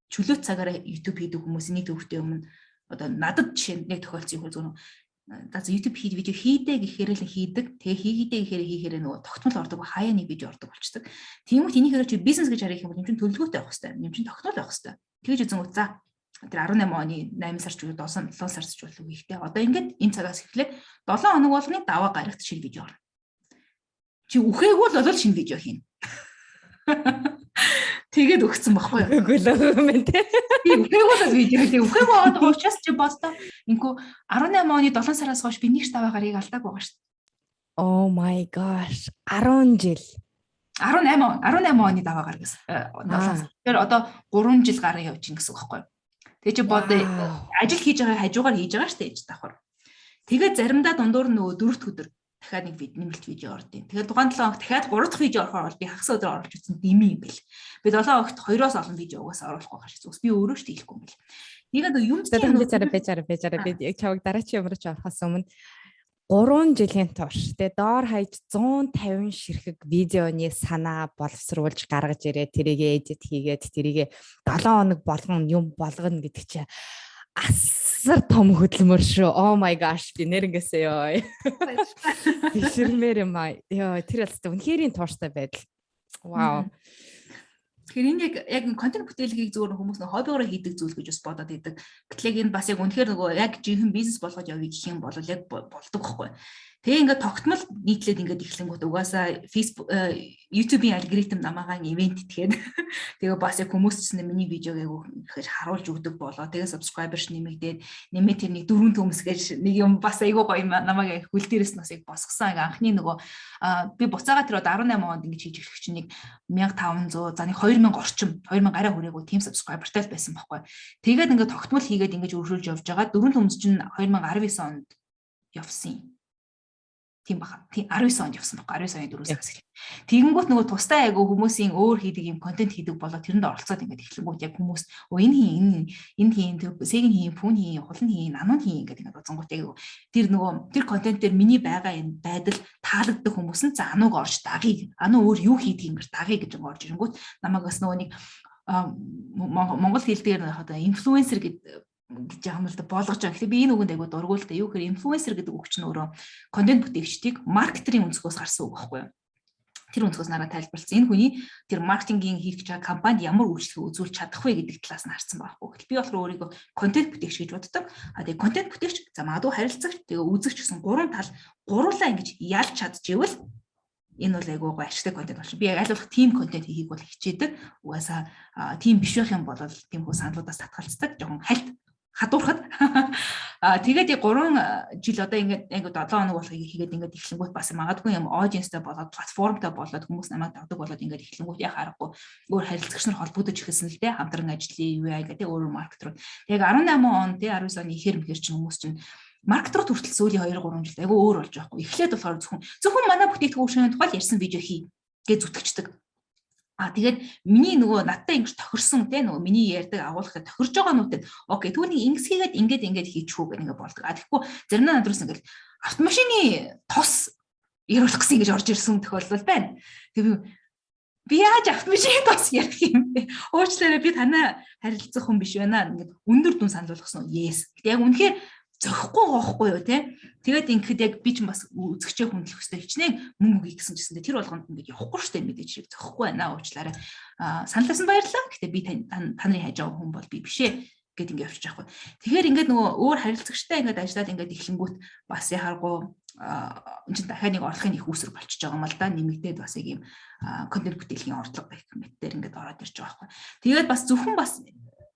чөлөөт цагаараа YouTube хийдэг хүмүүс энийг төвхтэй өмнө одоо надад жишээ нэг тохиолдсон юм зүгээр за YouTube видео хийдэ гэхээр л хийдэг. Тэгээ хийдэ гэхээр хийхээр нөгөө тогтмол ордог хаяа нэг видео ордог болчдөг. Тиймээс энийг хэрэг чи бизнес гэж харах юм бол юм чин төлөвлөгөөтэй байх хэрэгтэй. Юм чин тогтмол байх хэрэгтэй. Тэгэж үзэн за тэр 18 оны 8 сарч уу 7 сарч болов ихтэй. Одоо ингээд энэ цагаас эхлээд 7 хоног болгоны даваа гарагт шинэ видео орно. Чи үхээгүй л бол шинэ видео хийнэ. Тэгээд өгсөн баггүй юу? Үгүй л юм те. Үхээгүй л видео тий. Үхээгүй байгаа учраас чи бодлоо. Инхүү 18 оны 7 сараас хойш би нэг ч даваа гарыг алдааг байгаа шүү дээ. Oh my gosh. 10 жил. 18 оны даваа гар гэсэн. Тэгэхээр одоо 3 жил гараа явж ин гэсэн үг байхгүй юу? Тэгээ чи бод ажил хийж байгаа хажуугаар хийж байгаа шүү дээ давхар. Тэгээд заримдаа дундуур нөгөө 4-р өдөр дахиад нэг нэмэлт видео ордیں۔ Тэгэхээр тухайн 7 хоног дахиад 3 дахь видео орохоор би хагас өдөр оруулж үзсэн дими юм бэл. Би 7 хоногт 2-оос олон видео угаасаа оруулахгүй хаш зүс. Би өөрөө ч хийхгүй юм бэл. Тэгээд юм бэжараа би яг чаваг дараачийн юмруу ч орохоос өмнө 3 жилийн турш тэгээ доор хаяж 150 ширхэг видеоны санаа боловсруулж гаргаж ирээ тэрийг эдит хийгээд тэрийг 7 хоног болгон юм болгоно гэдэг чи асар том хөдөлмөр шүү. Oh my gosh би нэрнгээсээ ёо. Бишэрмээр юм аа. Ёо тэр алстай үнэхэрийн тууштай байдал. Вау. Тэгэхээр энэ яг контент бүтээлгийг зүгээр хүмүүс нэг хоббигоор хийдэг зүйл гэж бас бодоод идэг. Гэтэл энэ бас яг үнэхээр нөгөө яг жинхэнэ бизнес болгож явъя гэх юм бол яг болдог байхгүй. Тэгээ ингээд тогтмол нийтлээд ингээд эхлэнгүүт угаасаа Facebook YouTube-ийн алгоритм намаагаа ивент итгээд тэгээ бас яг хүмүүс ч миний видеог яг харуулж өгдөг болоо. Тэгээ subscribers нэмэгдээд нэмээ тэр нэг 4 төмс гэж нэг юм бас айгүй гоё намаагаа хөл дээрээс нас яг босгосон. Анхны нөгөө би буцаага тэр 18 онд ингэж хийж ирэх чинь нэг 1500 за нэг 2000 орчим 2000 гараа хүрээгүй team subscriberтай л байсан байхгүй. Тэгээд ингээд тогтмол хийгээд ингэж өргөжүүлж явж байгаа 4 төмс чинь 2019 онд явсан юм. Тийм баха. Тийм 19 онд явсан байхгүй. 19 оны 4 сараас эхлэв. Тэгэнгүүт нөгөө тустай айгу хүмүүсийн өөр хийдэг юм контент хийдэг болоо тэрэнд оролцоод ингээд эхлэнгүүт яг хүмүүс энэ хийн сэг хийн пүүн хийн хулан хийн нанун хийн гэдэг ингээд бодсонгууд яг тэр нөгөө тэр контент дээр миний байгаа энэ байдал таалагддаг хүмүүс нь за анууг орж дагыг ануу өөр юу хийдэг юм гэр дагыг гэж орж ирэнгүүт намайг бас нөгөө нэг монгол хэл дээр одоо инфлюенсер гэдэг юм л да болгож байгаа. Гэхдээ би энэ үгэнд айгуу дургуул та. Юу гэхээр инфлюенсер гэдэг үг чинь өөрөө контент бүтээгчдийг маркетинг өнцгөөс гарсан үг байхгүй юу? Тэр өнцгөөс нараа тайлбарласан. Энэ хүний тэр маркетингийн хийх гэж байгаа компанид ямар үйлчлэг үзүүлж чадах вэ гэдэг талаас нь харсан байхгүй юу? Би болохоор өөрийгөө контент бүтээгч гэж боддог. Тэгээ контент бүтээгч, за магадгүй харилцагч, тэгээ үзэгч гэсэн гурван тал гурлаа ингэж ялж чадчихвэл энэ бол айгүй гоо ашигтай контент болчих. Би яг аль болох team контент хийхийг бол хичээдэг. Угаасаа team биш байх юм бол team хөө саналуудаас татгалцдаг. Жохон хадуурхад тэгээд 3 жил одоо ингээд 7 хоног болохыг хийгээд ингээд эхлэнгүүт бас магадгүй юм аудиенстай болоод платформтой болоод хүмүүс намайг дагдаг болоод ингээд эхлэнгүүт яа харахгүй өөр харилцагч нар холбогдож эхэлсэн л дээ хамтран ажиллая юу яа гэдэг өөр маркетер. Тэгээд 18 он тий 19 оны ихэр мөхөр чинь хүмүүс чинь маркетер хүртэл сүүлийн 2-3 жилд айгүй өөр болж байгаа хгүй. Эхлээд болохоор зөвхөн манай бүтээгдэхүүн тухай ярьсан видео хий гэж зүтгэждэг. Тэгээд миний нөгөө надтай ингэж тохирсон те нөгөө миний ярьдаг агуулгад тохирж байгаа нүдэд окей түүнийг ингэсгээд ингээд хийчихүү гэх нэг болдог. Тэгэхгүй зарим нь надруусан ингээл автомашины тос яриулах гэсэн ингэж орж ирсэн тохиолдол байна. Тэгээд би яаж автомашины тос ярих юм бэ? Уучлаарай би танаа харилцах хүн биш байна. Ингээд өндөр дүн санал болгосон. Yes. Яг үнэхээр зөхгүй гоохгүй юу те. Тэгээд ингээд яг би ч бас үзэгчээ хүндлэх хөстэй хичнээн мөнгө өгье гэсэн чигэндээ тэр болгонд ингээд явахгүй штэ мэдээж хэрэг зөхгүй байна уучлаарай. Саналаас нь баярлалаа. Гэтэ би таны хайж байгаа хүн бол би бишээ гэд ингээд явчих байхгүй. Тэгэхээр ингээд нөгөө өөр харилцагчтай ингээд ажиллаад ингээд эхлэнгүүт бас яхааргүй энэ чинь дахиад нэг орлогын их үүсэр болчихж байгаа юм л да. Нэмэгдээд бас яг юм контент бүтээлийн орлого гэх мэтээр ингээд ороод ирж байгаа байхгүй. Тэгээд бас зөвхөн бас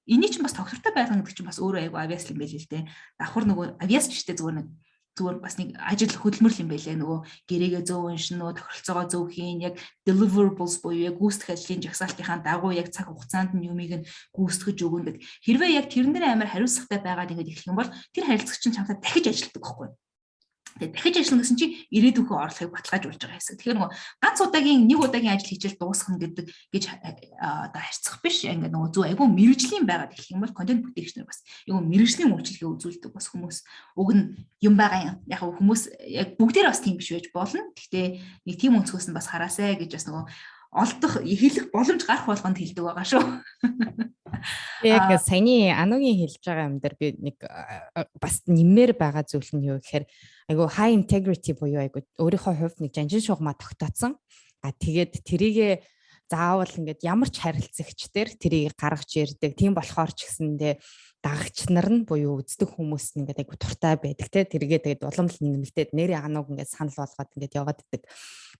энийг чинь бас тогтвортой байлгана гэдэг чинь бас өөрөө айгу авиас юм байл л дээ. Давхар нөгөө авиас ч гэжтэй зүгээр бас нэг ажил хөдөлмөр юм байлээ. Нөгөө гэрээгээ зөв уншин нөгөө тохиролцоогоо зөв хийн яг deliverables буюу яг гүйцэтгэх ажлын жагсаалтынхаа дагуу яг цаг хугацаанд нь юмыг нь гүйцэтгэж өгнөд. Хэрвээ яг тэрэн дээр амар хариуцлагатай байгаад ингэж эхлэх юм бол тэр харилцагч чинь чамтай дахиж ажилладаг байхгүй. Тэгээд дахиж ажиллана гэсэн чинь ирээдүйн орлогыг баталгаажуулж байгаа хэсэг. Тэгэхээр нөгөө ганц удаагийн нэг удаагийн ажил хийжэл дуусгах гэдэг гэж одоо харьцах биш. Ингээд нөгөө зөв айгүй мэрэгжлийн байгаад эхлэх юм бол контент бүтээгч нар бас айгүй мэрэгжлийн үйлчлэгээ үзүүлдэг бас хүмүүс уг нь юм байгаа юм. Яг хүмүүс яг бүгдээр бас тийм биш байж болно. Гэхдээ нэг тийм өнцгөөс нь бас хараасай гэж бас нөгөө олдох эхлэх боломж гарах болгонд хэлдэг байгаа шүү. Яг саяны Анугийн хэлж байгаа юм дээр би нэг бас нэмээр байгаа зүйл нь юу гэхээр айгу high integrity буюу айгу өөрийнхөө хувьд нэг жанжин шугамаа тогтооцсон. Тэгээд тэрийгэ заавал ингээд ямар ч харилцагч дээр тэрийг гаргаж ирдэг. Тийм болохоор ч гэсэндээ дагагч нар нь буюу үздэг хүмүүс нь ингээд айгу туртай байдаг те. Тэргээ тэгээд уламжлал нэмэгдээд нэрийн Ануг ингээд санал болгоод ингээд яваад идэг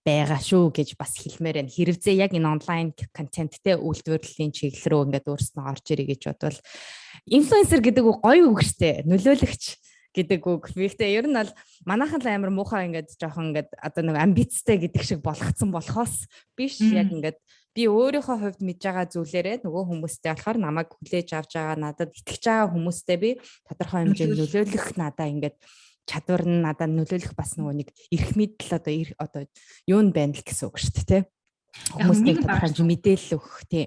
байгаа шүү гэж бас хэлмээр байна. Хэрвээ яг энэ онлайн контенттэй үйлдвэрлэлийн чиглэл рүү ингээд өөрснөө орж ирэй гэж бодвол инфлюенсер гэдэг үг гоё үг штэ. Нөлөөлөгч гэдэг үг. Гэхдээ ер нь бол манайхан л амар муухай ингээд жоохон ингээд одоо нэг амбицтай гэдэг шиг болгоцсон болохоос биш яг ингээд би өөрийнхөө хувьд мэдж байгаа зүйлээрээ нөгөө хүмүүстэй болохоор намайг хүлээж авч байгаа надад итгэж байгаа хүмүүстэй би тодорхой хэмжээнд нөлөөлөх надаа ингээд чадвар нь надад нөлөөлөх бас нөгөө нэг эрх мэдэл одоо юу нь байна л гэсэн үг шүү дээ тий. Хүмүүстэй тодорхой хэмжээ мэдээлэл өгөх тий.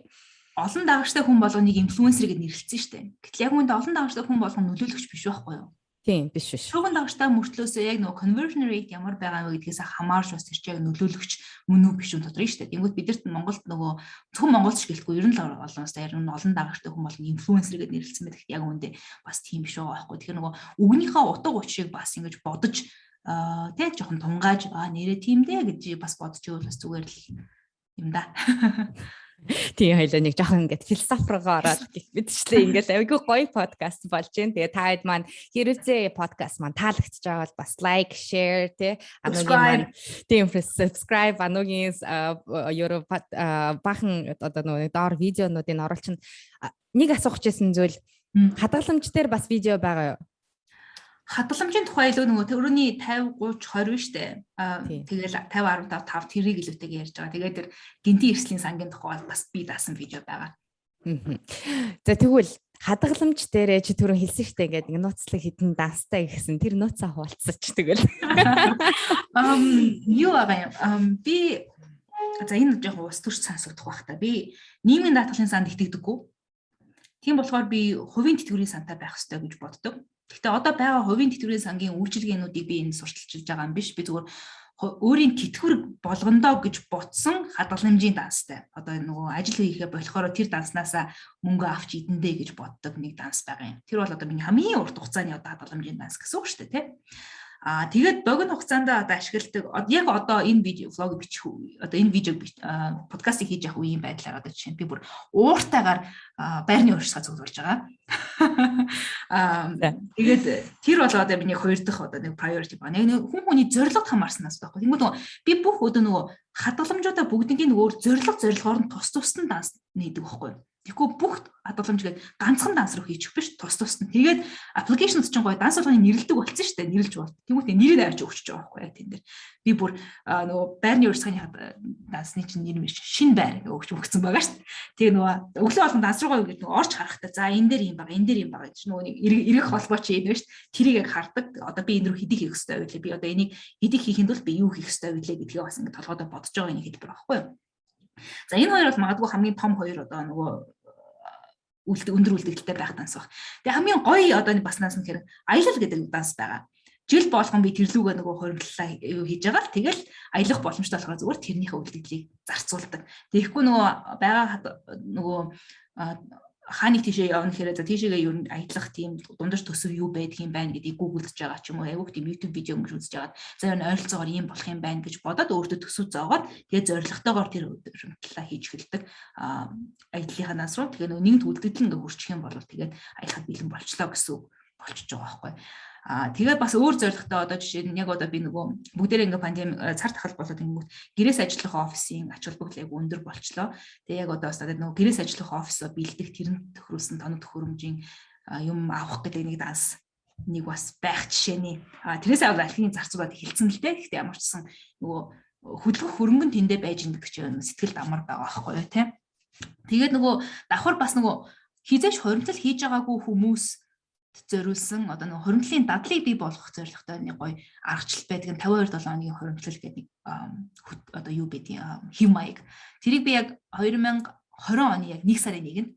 Олон дагагчтай хүн болгоныг инфлюенсер гэж нэрлэлсэн шүү дээ. Гэтэл яг үүнд олон дагагчтай хүн болгон нөлөөлөгч биш байхгүй юу? Тийм биш биш. Шууган дагагчтай мөртлөөсөө яг нөгөө conversion rate ямар байгаа вэ гэдгээс хамаарч бас тэр чинь яг нөлөөлөгч мөн үү биш үү тодорхой шүү дээ. Тэнгүүд бидэрт Монголд нөгөө зөвхөн монголч гэлтгүй ер нь л олоноос ер нь олон дагагчтай хүн болгон инфлюенсер гэж нэрлэлсэн байдаг. Яг үүндээ бас тийм биш байгаа байхгүй. Тэгэхээр нөгөө үгнийхээ утга учирыг бас ингэж бодож тэг жоохон тунгааж нэрээ тийм дээ гэж бас бодож ивэл бас зүгээр л юм да. Тийм хоёлаа нэг жоохон ингээд философиогоо ороод гэх мэтчлээ ингээд айгүй гоё подкаст болж байна. Тэгээ та хэд маань хэрвээ подкаст маань таалагдж байгаа бол бас лайк, share тий Анугийн маань тийм subscribe Анугийн бахан одоо нөгөө доор видеонуудыг оруулчихна. Нэг асуух гэсэн зүйл хадгаламж дээр бас видео байгаа юу? Хадгаламжийн тухай илүү нөгөө төрөний 50 30 20 шүү дээ. Тэгэл 50 15 5 тэрийг илүүтэйг ярьж байгаа. Тэгээд тэр гинти эрслийн сангийн тухай бас би даасан видео байгаа. За тэгвэл хадгаламж дээрээ чи түрүү хэлсэн штэ ингээд нэг нууцлаг хитэн данстай гэсэн тэр нууцаа хуваалцсач тэгэл. Юу байгаа юм? Би за энэ жоохон ус төрч сонсогдох байх та. Би нийгмийн даатгалын санд итгэдэггүй. Тийм болохоор би хувийн тэтгэврийн сантай байх хэрэгтэй гэж боддог. Гэхдээ одоо байгаа хувийн тэтгэврийн сангийн үйлчилгээнүүдийг би энэ сурталчилж байгаа юм биш. Би зүгээр өөрийн тэтгэвэр болгондоо гэж ботсон хадгаламжийн данстай. Одоо нөгөө ажил хийхээ болохоор тэр данснасаа мөнгө авч идэндээ гэж боддог нэг данс байгаа юм. Тэр бол одоо миний хамгийн урт хугацааны одоо хадгаламжийн данс гэсэн үг шүү дээ, тий. Тэгээд богино хугацаанд одоо ашигладаг яг одоо энэ видео влог бичих одоо энэ видеог подкастыг хийж явах үеийн байдлаар одоо жишээ нь би бүр ууртайгаар байрны урьдчилгаа зөвлөж байгаа. Тэгээд тэр бол одоо миний хоёр дахь одоо нэг priority байна. Нэг хүний зорилгод хамаарснаас байхгүй. Тэгмээ би бүх өдөө нөгөө хадгаламжуудаа бүгднийг нөгөө зорилгоор нь тус тусдан данс нээдэг байхгүй. Тэгэхгүй бүх хадгаламжгээд ганцхан данс руу хийчих биш тус тусна. Тэгээд аппликейшнс чинь гоё данс болгоны нэрлдэг болсон шүү дээ. Нэрлж бол. Тэгмээ нэрийг авч өгч байгаа байхгүй яг тэн дээр. Би бүр нөгөө байрны урьдчилгааны дансны чинь нэр мэж шин байр өгсөн байгаа шүү дээ. Тэгээ нөгөө өглөө болгон данс руугаа ингээд нөгөө орж харахтаа за энэ дээр юм байгаа, энэ дээр юм байгаа гэж нөгөө нэг эргэх холбоо чи энэ шүү дээ. Тэрийг яг хардаг. Одоо би энэ рүү хэдийг хийх хэрэгтэй байлээ. Би одоо энийг хэдийг хийхэд бол би юу хийх хэрэгтэй байлээ гэдгээ бас ингээд толгойдоо бодож байгаа нэг хэлбэр байхгүй юу. За энэ хоёр бол магадгүй хамгийн том хоёр одоо нөгөө өндөр үлдэгдэлтэй байх данс баг. Тэгээ хамгийн гоё одоо бас данс нь хэрэг аялал гэдэг данс байгаа. Жил болгон би тэрлүүгээ нөгөө хоримтлалаа хийж байгаа л тэгэл аялах боломжтой болохоор зүгээр тэрнийхээ үлдэгдлийг зарцуулдаг. Тэгэхгүй нөгөө байгаа нөгөө хааны тийшээ явна гэхээр за тийшээгээ юу аялах тийм дундаж төсөв юу байдаг юм байна гэдгийг гуглдж байгаа ч юм уу айгүйх тийм YouTube видео мөж үзэж байгаа. За энэ ойролцоогоор ийм болох юм байна гэж бодоод өөртөө төсөв зоогоод тэгээ зоригтойгоор тэр хөдөлмөрлөлөө хийж эхэлдэг. Аяллахаа нас руу тэгээ нэгд үлдэгдэл ингээ хүрчих юм бол тэгээд аялахад бэлэн болчлоо гэсэн үг болчихж байгаа байхгүй. Тэгээд бас өөр зорилготой одоо жишээ нь яг одоо би нөгөө бүгдээрээ ингээ пандеми цар тахал болоод ингээд гэрээс ажиллах офисын ач холбогдол яг өндөр болчлоо. Тэгээ яг одоо бас нөгөө гэрээс ажиллах офисоо бэлдэх тэрэнд төхрүүлсэн тоног төхөөрөмжийн юм авах гэдэг нэг данс нэг бас байх жишээний. Тэрээс аваад алхмын зарцуулаад эхэлсэн л дээ. Гэхдээ ямар ч гэсэн нөгөө хөдөлгөх хөрөнгөн тэндээ байж идэг ч сэтгэлд амар байгаа байхгүй юу тийм. Тэгээд нөгөө давхар бас нөгөө хизээш хоримтлал хийж байгаагүй хүмүүс зориулсан одоо нэг хоримтлын дадлыг бий болгох зорилготой нэг гоё аргачлал байдаг. 52-7 оны хоримтлал гэдэг нэг одоо юу гэдэг хэв маяг. Тэрийг би яг 2020 оны яг 1 сарын 1-нд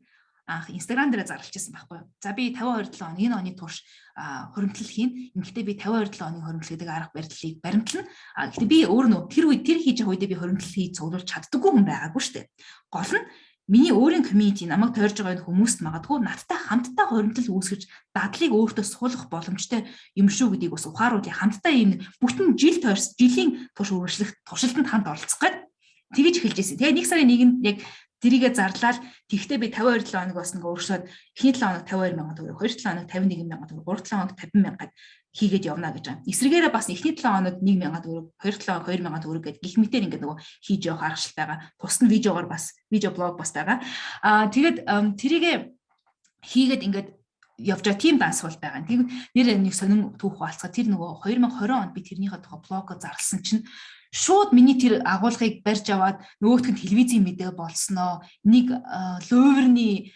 анх Instagram дээр зарлажсэн байхгүй юу. За би 52-7 оны энэ оны турш хоримтлал хийн. Ингэхдээ би 52-7 оны хоримтлал гэдэг арга барилыг баримтлана. Гэхдээ би өөр нөө тэр үед тэр хийж байгаа үедээ би хоримтлал хийж цуглуулж чаддаггүй хүн байгаагүй шүү дээ. Гол нь миний өөрийн комьюнити намайг тойрж байгаа энэ хүмүүст магадгүй надтай хамтдаа хоримтлал үүсгэж дадлыг өөртөө суулгах боломжтой юм шүү гэдгийг бас ухааруулъя. Хамтдаа энэ бүтэн жил тойрс жилийн турш үргэлжлэх туршилтанд хамт оролцох гээд тэгэж эхэлж ирсэн. Тэгээ 1 сарын 1-нд яг тэрийгэ зарлаад тэгтээ би 52 хоног бас нэг өөрчлөөд эхний 7 хоног 52,000 төгрөг, 2 7 хоног 51,000 төгрөг, 3 7 хоног 50,000 хийгээд явна гэж байгаа. Эсвэргээрээ бас эхний 7 хоног 1,000 төгрөг, 2 7 хоног 2,000 төгрөг гэдэг гих мэтээр ингээд нөгөө хийж явах аргачлал байгаа. Тус нь видеогоор бас видео блог бас байгаа. Тэгээд тэрийгэ хийгээд ингээд явж байгаа тим данс бол байгаа. Тэр нэр нэг сонин түүх хаалцгаа тэр нөгөө 2020 онд би тэрнийхээ тухай блогоо зарласан чинь шууд миний тэр агуулгыг барьж аваад нөгөөтг нь телевизийн мэдээ болсноо нэг лууврны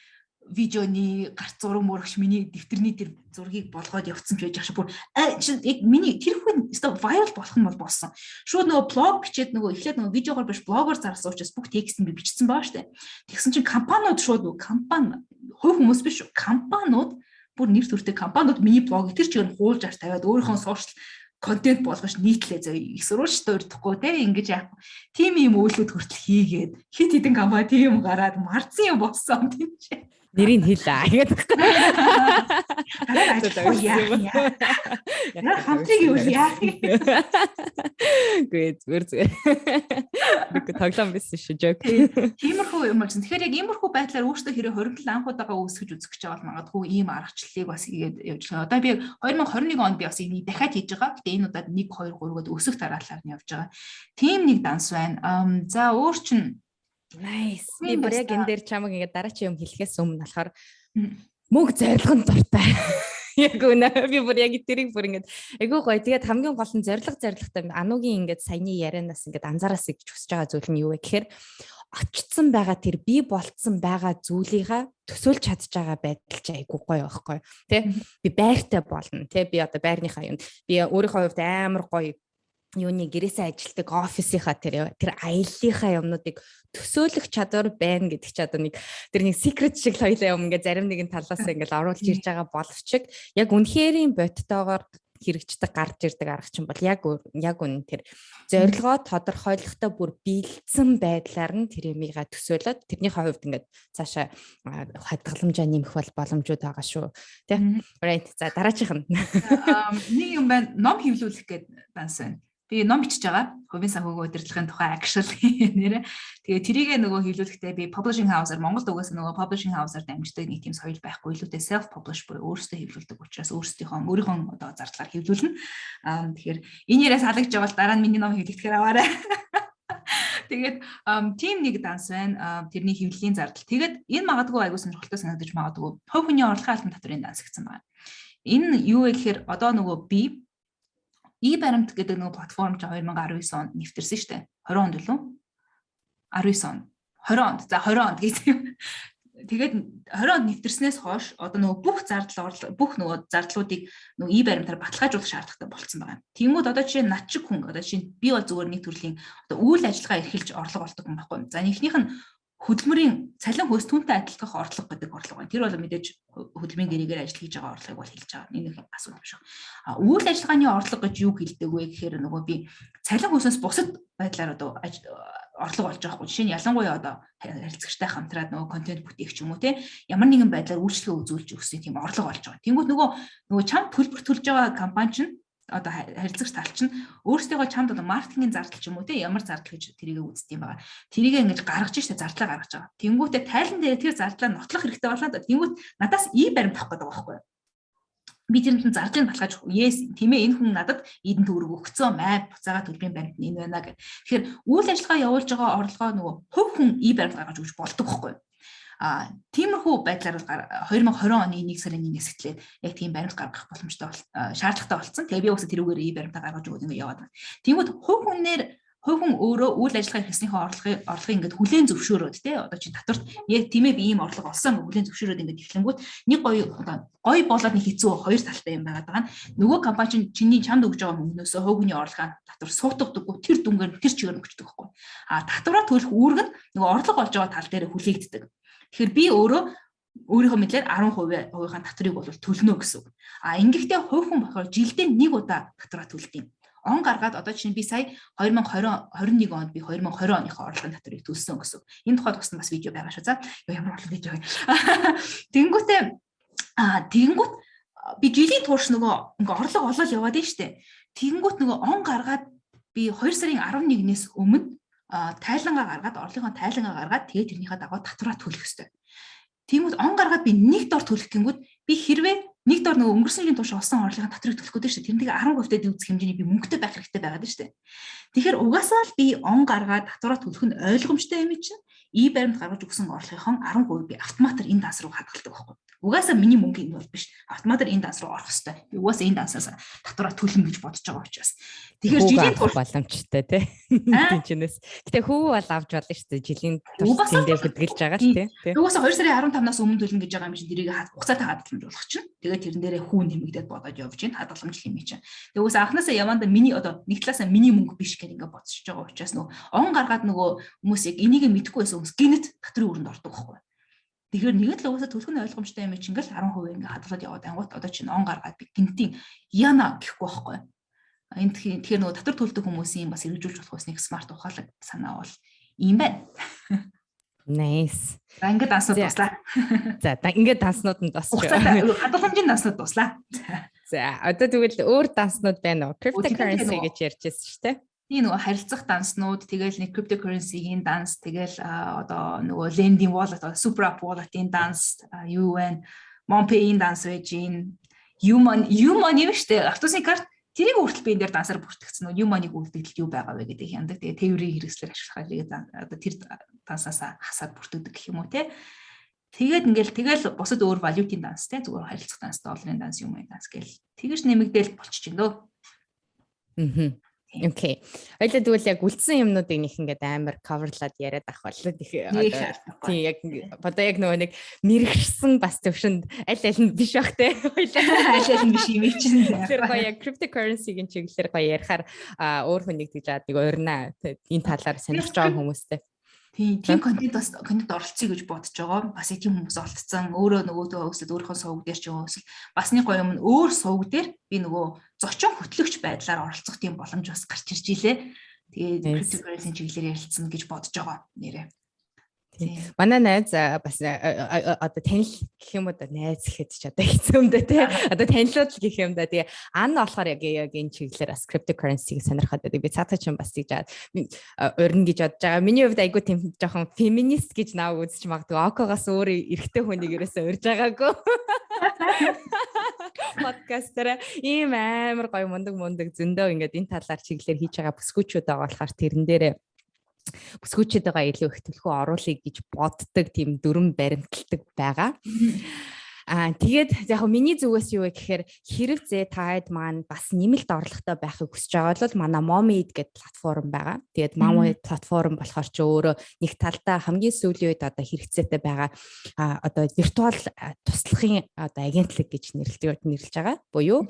видеоны гарц зураг мөрөгч миний дэвтэрний тэр зургийг болгоод явцсан ч байж ах шиг бүр яг миний тэр хүн өстой viral болох нь бол болсон. Шууд нөгөө блог бичээд нөгөө эхлээд нөгөө видеогоор биш блогоор зарласан учраас бүх текст нь би бичсэн байгаа штэ. Тэгсэн чинь компаниуд шууд нөгөө компани хувь хүмүүс биш компаниуд бүр нэр төртэй компаниуд миний блог тэр чигээр хуулж аж тавиад өөрийнхөө сошиал контент болгож нийтлээ зөө их сурвалжтай өрдөхгүй те ингэж яах. Тим юм үйлдэл хүртэл хийгээд хит хитэн компани тийм гараад марцсан юм болсон тийм ч. Нэрийг хэлээ. Хамтрыг юу яах вэ? Good, зүгээр. Нэг тоглоом байсан шүү жок. Тиймэрхүү юм болсон. Тэгэхээр яг иймэрхүү байдлаар өөртөө хэрэг хоригдл анхудаага үүсгэж үзэх гэж байгаа бол магадгүй ийм аргачлалыг бас хийгээд явж байгаа. Одоо би 2021 онд би бас энийг дахиад хийж байгаа. Гэтэ энэ удаад 1 2 3 гээд өсөх дараалал нь явж байгаа. Тим нэг данс байна. За өөр чинь nice. Би бүр яг энэ дээр чамаг ингээд дараачийн юм хэлэхээс өмнө болохоор мөг зорилгон дуртай. Яг үнэ би бүр яг тэрийг бүр ингээд айгүй гоё. Тэгээд хамгийн гол нь зоригтой Анугийн ингээд саяны ярианаас ингээд анзаараас гэж хүсэж байгаа зүйл нь юу вэ гэхээр очсон байгаа тэр би болцсон байгаа зүйлийгаа төсөөлж чадж байгаа байдал ч айгүй гоё байхгүй тий. Би байртай болно тий. Би одоо байрныхаа юм би өөрийнхөө хувьд амар гоё юуны гэрээсээ ажилтдаг офисынхаа тэр аяллахаа юмнуудыг төсөөлөх чадвар байна гэдэг чи одоо нэг тэр нэг secret шиг хоёлаа юм ингээ зарим нэгэн талаас ингээл оруулж ирж байгаа боловч яг үнэхэрийн бодтойгоор хэрэгждэг гарч ирдэг арга чинь бол яг үнэн тэр зорилгоо тодорхойлохтой бүр бэлдсэн байдлаар нь тэр юмыгаа төсөөлөд тэрнийхээ хувьд ингээд цаашаа хадгаламжаа нэмэх боломжууд байгаа шүү. Тэ. Right. За дараачих нь. Нэг юм байна. Ном хэвлүүлэх гэдэг данс байна. Би ном бичиж байгаа. Хувийн санхүүгийн удирдлагын тухай агшил нэрэ. Тэгээ тэрийг нөгөө хэвлүүлэхдээ би publishing house-аар Монголд угаасаа нөгөө publishing house-аар дамждаг нэг тийм соёл байхгүй илүүтэй self publish буюу өөрсдөө хэвлүүлдэг учраас өөрийнхөө одоо зардлаар хэвлүүлнэ. Тэгэхээр энэ яриас халагдж байгаа бол дараа нь миний ном хэвлэхээр аваарай. Тэгээд team нэг данс байна. Тэрний хэвлэлийн зардал. Тэгээд энэ магадгүй аягүй сонирхолтой санагдаж магадгүй. Хувь хүний орлогын албан татврын данс гэсэн байна. Энэ юу вэ гэхээр одоо нөгөө би баримт гэдэг нөгөө платформ чи 2019 онд нэвтэрсэн шүү дээ. 20 онд үлээ. 19 он. 20 онд. За 20 онд гэдэг юм. Тэгээд 20 онд нэвтэрснээс хойш одоо нөгөө бүх нөгөө зардлуудыг нөгөө баримтаар баталгаажуулах шаардлагатай болцсон байгаа юм. Тэнгүүд одоо жишээ над чиг хүн одоо жишээ би бол зүгээр нэг төрлийн одоо үйл ажиллагаа эрхэлж орлого олдог хүн байхгүй. За нэгнийх нь хөдөлмөрийн цалин хөөс түнтэй адилдах орлого гэдэг орлого байна. Тэр бол мэдээж хөдөлмөрийн гэрээгээр ажил хийж байгаа орлогыг бол хэлж байгаа. Энэ нэг асуудал биш. Үйл ажиллагааны орлого гэж юу хэлдэг вэ гэхээр нөгөө би цалин хөөсөөс бусад байдлаар одоо орлого олж байгаа хгүй. Жишээ нь ялангуяа одоо харилцагчтай хамтраад нөгөө контент бүтээх ч юм уу те ямар нэгэн байдлаар үйлчлэгээ үзүүлж өгсөн тийм орлого олж байгаа. Тэнгүүт нөгөө чамд төлбөр төлж байгаа компани чинь одоо харилцагч тал чинь өөрсдөө чамд одоо маркетингийн зардал ч юм уу те ямар зардал гэж тэрийг үздэг юм байгаа. Тэрийг ингэж гаргаж штэ зардлаа гаргаж байгаа. Тэнгүүтээ тайлан дээр тэр зардлаа нотлох хэрэгтэй болоо да. Тэнгүүт надаас баримт авах гэдэг байгаа байхгүй юу? Би тэрнээ зардлыг баталгааж yes тийм ээ энэ хүн надад эдэн төгрөг өгцөө май буцаага төлбөрийн баримт нь энэ байна гэх. Тэгэхээр үйл ажиллагаа явуулж байгаа орлогоо нөгөө хувь хүн баримт гаргаж өгч болдог байхгүй юу? Тиймэрхүү байдлаар 2020 оны 1 сарын 1-ээс эхлээд яг тийм баримт гаргах боломжтой шаардлагатай болсон. Тэгээ би уусаа тэрүүгээр баримтаа гаргаж өгөөд ингэ яваад байна. Тиймүүд хувь хүн өөрөө үйл ажиллагаа хийснийхээ орлогыг ингээд хүлээн зөвшөөрөөд тий одоо чи татварт яг тийм ээ би ийм орлого олсон хүлээн зөвшөөрөөд ингээд эхлэнгүүт нэг гоё болоод нэг хэцүү хоёр талтай юм байгаад байгаа нь нөгөө компани чиний чамд өгж байгаа мөнгнөөсөө хувь хүний орлогын татвар суутгадаггүй тэр дүнгээр тэр чигээр өгчдөг байхгүй. Татвараа төлөх үүрэг нь нөгөө орлого олж байгаа тал дээр хүлээгддэг. Тэгэхээр би өөрийнхөө мэдлэр 10%-ийн татварыг бол төлнө гэсэн үг. Ингэхдээ хувь хүн болохоор жилдээ нэг удаа татвараа төлдөг. Он гаргаад одоо чинь би сая 2021 онд би 2020 оныхоо орлогын татварыг төлсөн гэсэн. Энэ тухайд бас видео байгаа шүү. За ямар орлого гэж байгаа. Тэгэнгүүт би жилийн турш нөгөө ингээ орлого олоод яваад байна штэ. Тэгэнгүүт нөгөө он гаргаад би 2 сарын 11-ээс өмнө тайлангаа гаргаад орлогын тайлангаа гаргаад тэгээд тэрнийхээ дагуу татвараа төлөх ёстой. Тиймүүд он гаргаад би нэг дор төлөх гингүүд би хэрвээ нэг дор нөгөө өнгөрсөн жилийн турш олсон орлогын татварыг төлөх гэдэг шүү дээ. Тэрнийг 10% үзэх хэмжээний би мөнгөтэй байх хэрэгтэй байгаад шүү дээ. Тэгэхээр угаасаа л би он гаргаад татвараа төлөх нь ойлгомжтой юм чинь баримт гаргаж өгсөн орлогынхон 10% би автоматар энэ данс руу хадгалдаг байхгүй. Угаасаа миний мөнгө энэ бол биш. Автоматар энэ данс руу орох хэрэгтэй. Би угаасаа энэ дансаас татвараа төлнө гэж бодож байгаа учраас. Тэгэхээр жилийн турш боломжтой тий. Тинчнээс. Гэтэ хүү бол авч болно шүү дээ. Жилийн турш тэндээ хөдөлж байгаа л тий. Угаасаа 2 сарын 15-наас өмнө төлнө гэж байгаа юм чинь тэрийг хугацаатай хадгаламж болох чинь. Тэгээд тэрэн дээрээ хүү нэмэгдээд бодоод явж гин хадгаламж юм чинь. Тэгээд угаасаа анханасаа яванда миний одоо нэг талаасаа миний мөнгө биш гэж ингээд бодсож байгаа учраас нөгөө он гаргаад нөгөө хүмүүс яг энийг мэдэхгүй байсан хүмүүс гинэт татрын өрөнд ордог байхгүй. Тэгэхээр нэг л угаасаа төлөх нь ойлгомжтой юм чинь ингээл 10% ингээд хадгалаад яваад ангууд одоо чинь он гаргаад би гинтийн яна гэхгүй байхгүй. Энд тэгэхээр нөгөө татвар төлдөг хүмүүсийн бас хэрэгжүүлж болох бас нэг смарт ухаалаг санаа бол ийм байна. Nice. За ингээд данснууд дуслаа. За ингээд данснууд нь дуусч. Хадгаламжийн данснууд дуслаа. За одоо тэгвэл өөр данснууд байна уу? Cryptocurrency гэж ярьжсэн шүү дээ. Тийм нөгөө харилцах данснууд, тэгэл нэг cryptocurrency-ийн данс, тэгэл одоо нөгөө lending wallet, super app wallet-ийн данс, юу вэ? Monpay-ийн данс байж гин. Money биш үү? Автобусны карт тэрийг хүртэл би энэ дээр дансаар бүртгэгдсэн нөгөө money-г үлдэгдэл юу байгаа вэ гэдэг яндаг. Тэгээ тээврийн хэрэгслэр ашиглахыг одоо тэр дансаас хасаад бүртгэдэг гэх юм уу те. Тэгээд тэгэл бусад өөр валютын данс те зүгээр харилцах данс, долларын данс, юм данс гэл тэгэж нэмэгдээл болчихж байна дөө. Окей. Ойлоо тэгвэл яг үлдсэн юмнуудыг нэг ингээд амар coverлаад яриад авах болоо. Тийм яг одоо яг нөгөө нэг мэрэгшсэн бас төвшөнд аль нь биш бах те. Аль нь биш юм чинь. Тэр гоё яг cryptocurrency-гийн чиглэлээр гоё ярихаар өөр хүнийг гэж яадаг ойрнаа энэ талаар сонирхож байгаа хүмүүстэй. Тийм контент оролцъё гэж бодож байгаа. Бас тийм хүмүүс олдсон. Өөрөө нөгөөдөө өсөд өөрийнхөө сувг дээр ч өсөл бас нэг гоё юм өөр сувг дээр би нөгөө зочин хөтлөгч байдлаар оролцох тийм боломж бас гарч ирж илээ. Тэгээд cryptocurrency чиглэлээр ярилцсан гэж бодож байгаа нэрээ. Манай найз бас одоо танил гэх юм уу да найз гэхэд ч одоо хэцүү юм да тий. Одоо танилуд л гэх юм да тий. Болохоор яг энэ чиглэлээр бас cryptocurrency-г сонирхоод байдаг. Би цаатаа ч юм бас тийж урина гэж бодож байгаа. Миний хувьд айгүй тийм жоохон феминист гэж нааг үзэж магадгүй. Окогоос өөр эрэгтэй хүнийг ерөөсөө урьж байгаагүй. Подкастера ийм амар гоё мундаг зөндөө ингээд энэ талаар чиглэлээр хийж байгаа бүсгүүчүүд байгаа болохоор тэрэн дээрээ бүсгүүчтэйгээ илүү их төлхөө оруулъя гэж боддог тийм дүрм баримталдаг байгаа. Тэгээд яг миний зүгээс юу вэ гэхээр хэрэг зээ таад маань бас нэмэлт орлоготой байхыг хүсэж байгаа бол манай Momid гэдэг платформ байгаа. Тэгээд Momid платформ болохоор ч өөрөө нэг талдаа хамгийн сүүлийн үед одоо хэрэгцээтэй байгаа одоо виртуал туслахын одоо агентлаг гэж нэрлэж байгаа. Буюу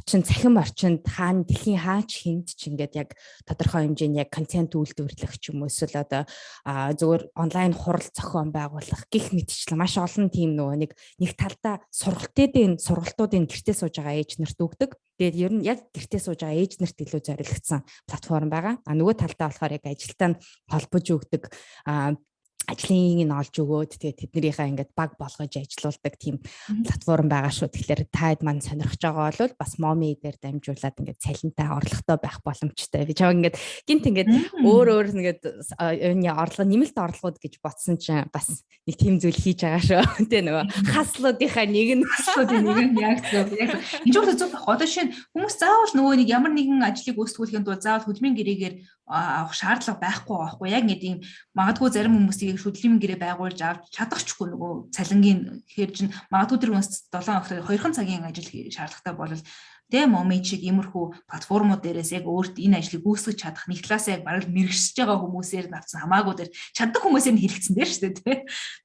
цахим орчинд хаана дэлхийн хаач хүнд ч ингээд яг тодорхой хэмжээний яг контент үйлдвэрлэх ч юм уу эсвэл одоо зөвхөн онлайн хурал зохион байгуулах гэх мэтчлэн маш олон тийм нэг талдаа сургалтуудын гэртээ сууж байгаа ээж нарт өгдөг. Тэгээд ер нь яг гэртээ сууж байгаа ээж нарт илүү зориулагдсан платформ байгаа. Нөгөө талдаа болохоор яг ажилтаа холбож өгдөг ажлыг нь олж өгөөд тэгээд тэднэрийнхээ ингээд баг болгож ажилуулдаг тийм платформ байгаа шүү. Тэгэхээр таад маань сонирхож байгаа бол бас Momi дээр дамжуулаад ингээд цалинтай орлоготой байх боломжтой. Би чамаа ингээд гинт ингээд өөр ингээд энэ орлого нэмэлт орлогууд гэж бодсон чинь бас нэг тийм зүйл хийж байгаа шүү. Тэ нөгөө хаслуудынхаа нэг нь яг зөв. Энэ ч зөв одоо шинэ хүмүүс заавал нөгөө нэг ямар нэгэн ажлыг үүсгүүлэхэд бол заавал хөдөлмөрийн гэрээгээр авах шаардлага байхгүй байхгүй. Яг ингээд ийм магадгүй зарим хүмүүсийг хөдөлмөрийн гэрээ байгуулж авч чадахчгүй нөгөө цалингийн хэр чин магадгүй тэр хүмүүс 7 хоногт 2 цагийн ажил шаардлагатай бол тэ Momid шиг иймэрхүү платформуд дээрээс яг өөрт энэ ажлыг үүсгэж чадах нэг талаас яг бараг мэрэгшиж байгаа хүмүүсээр авсан хамаагүй дээр чаддаг хүмүүсээр нь хэрэгцсэн дээр шүү дээ тэ.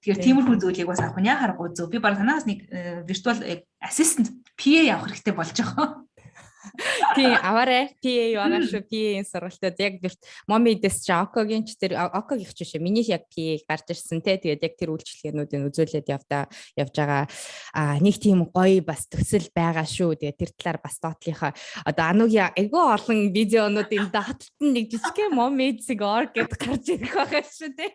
Тэгэхээр тиймэрхүү зүйлийг бас авах нь яхахгүй зөв. Би бараг танаас нэг virtual assistant PA авах хэрэгтэй болж байгаа. Тийм аваарэ PA байгаа шүү. PA-ийн сургалтад яг Momid-ээс ч Okko-гийн ч тэр Okko-гийнх ч шүү. Миний яг PA гарч ирсэн те. Тэгээд яг тэр үйлчлэгээнүүдийг үзүүлээд явж байгаа нэг тийм гоё бас төсөл байгаа шүү. Тэгээд тэр талаар бас доотлынхаа одоо Анугийн айгүй олон видеонуудын доотд нэг жижиг Momid-ийг гэд гарч ирэх байгаа шүү те.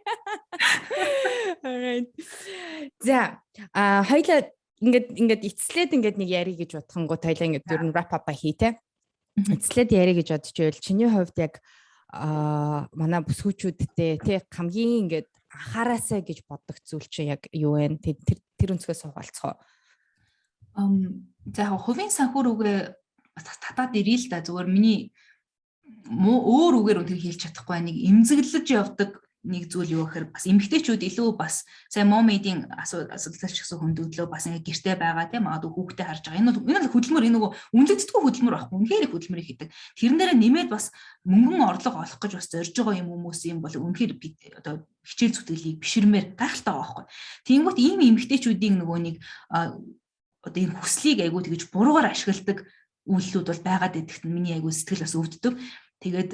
За хоёлаа ингээд эцслээд ингээд нэг яри гэж бодхонгоо тойлоо ингээд ер нь wrap up хийтэй. Эцслээд яри гэж бодож байвал чиний хувьд яг манай бүсгүүчүүдтэй тий хамгийн ингээд анхаараасаа гэж боддог зүйл чи яг юу вэ? Тэр өнцгөөс хуваалцгаа. За яг хувийн санхүү рүүгээ татаад ирээ л да зүгээр миний өөр үгээр үнээр хэлж чадахгүй нэг эмзэглэж явдаг нэг зүйл юу гэхээр бас эмэгтэйчүүд илүү бас сайн Momid-ийн асуудалч гэсэн хөндөглөө бас ингээ гэртэй байгаа тийм магадгүй хүүхдээ харж байгаа. Энэ бол хөдөлмөр энэ нөгөө үнэлэгддэг хөдөлмөр байхгүй. Үнэхээр хөдөлмөрийг хийдэг. Тэрэн дээрээ нэмээд бас мөнгөн орлого олох гэж бас зорж байгаа юм хүмүүс юм бол үнэхээр одоо хичээл зүтгэлийг биширмээр гайхалтай байгаа байхгүй. Тэнгүүт ийм эмэгтэйчүүдийн нөгөө нэг одоо энэ хүслийг айгуу тэгж буруугаар ашигладаг үйлдэлүүд бол байгаад идэхт миний айгуу сэтгэл бас өвддөг. Тэгээд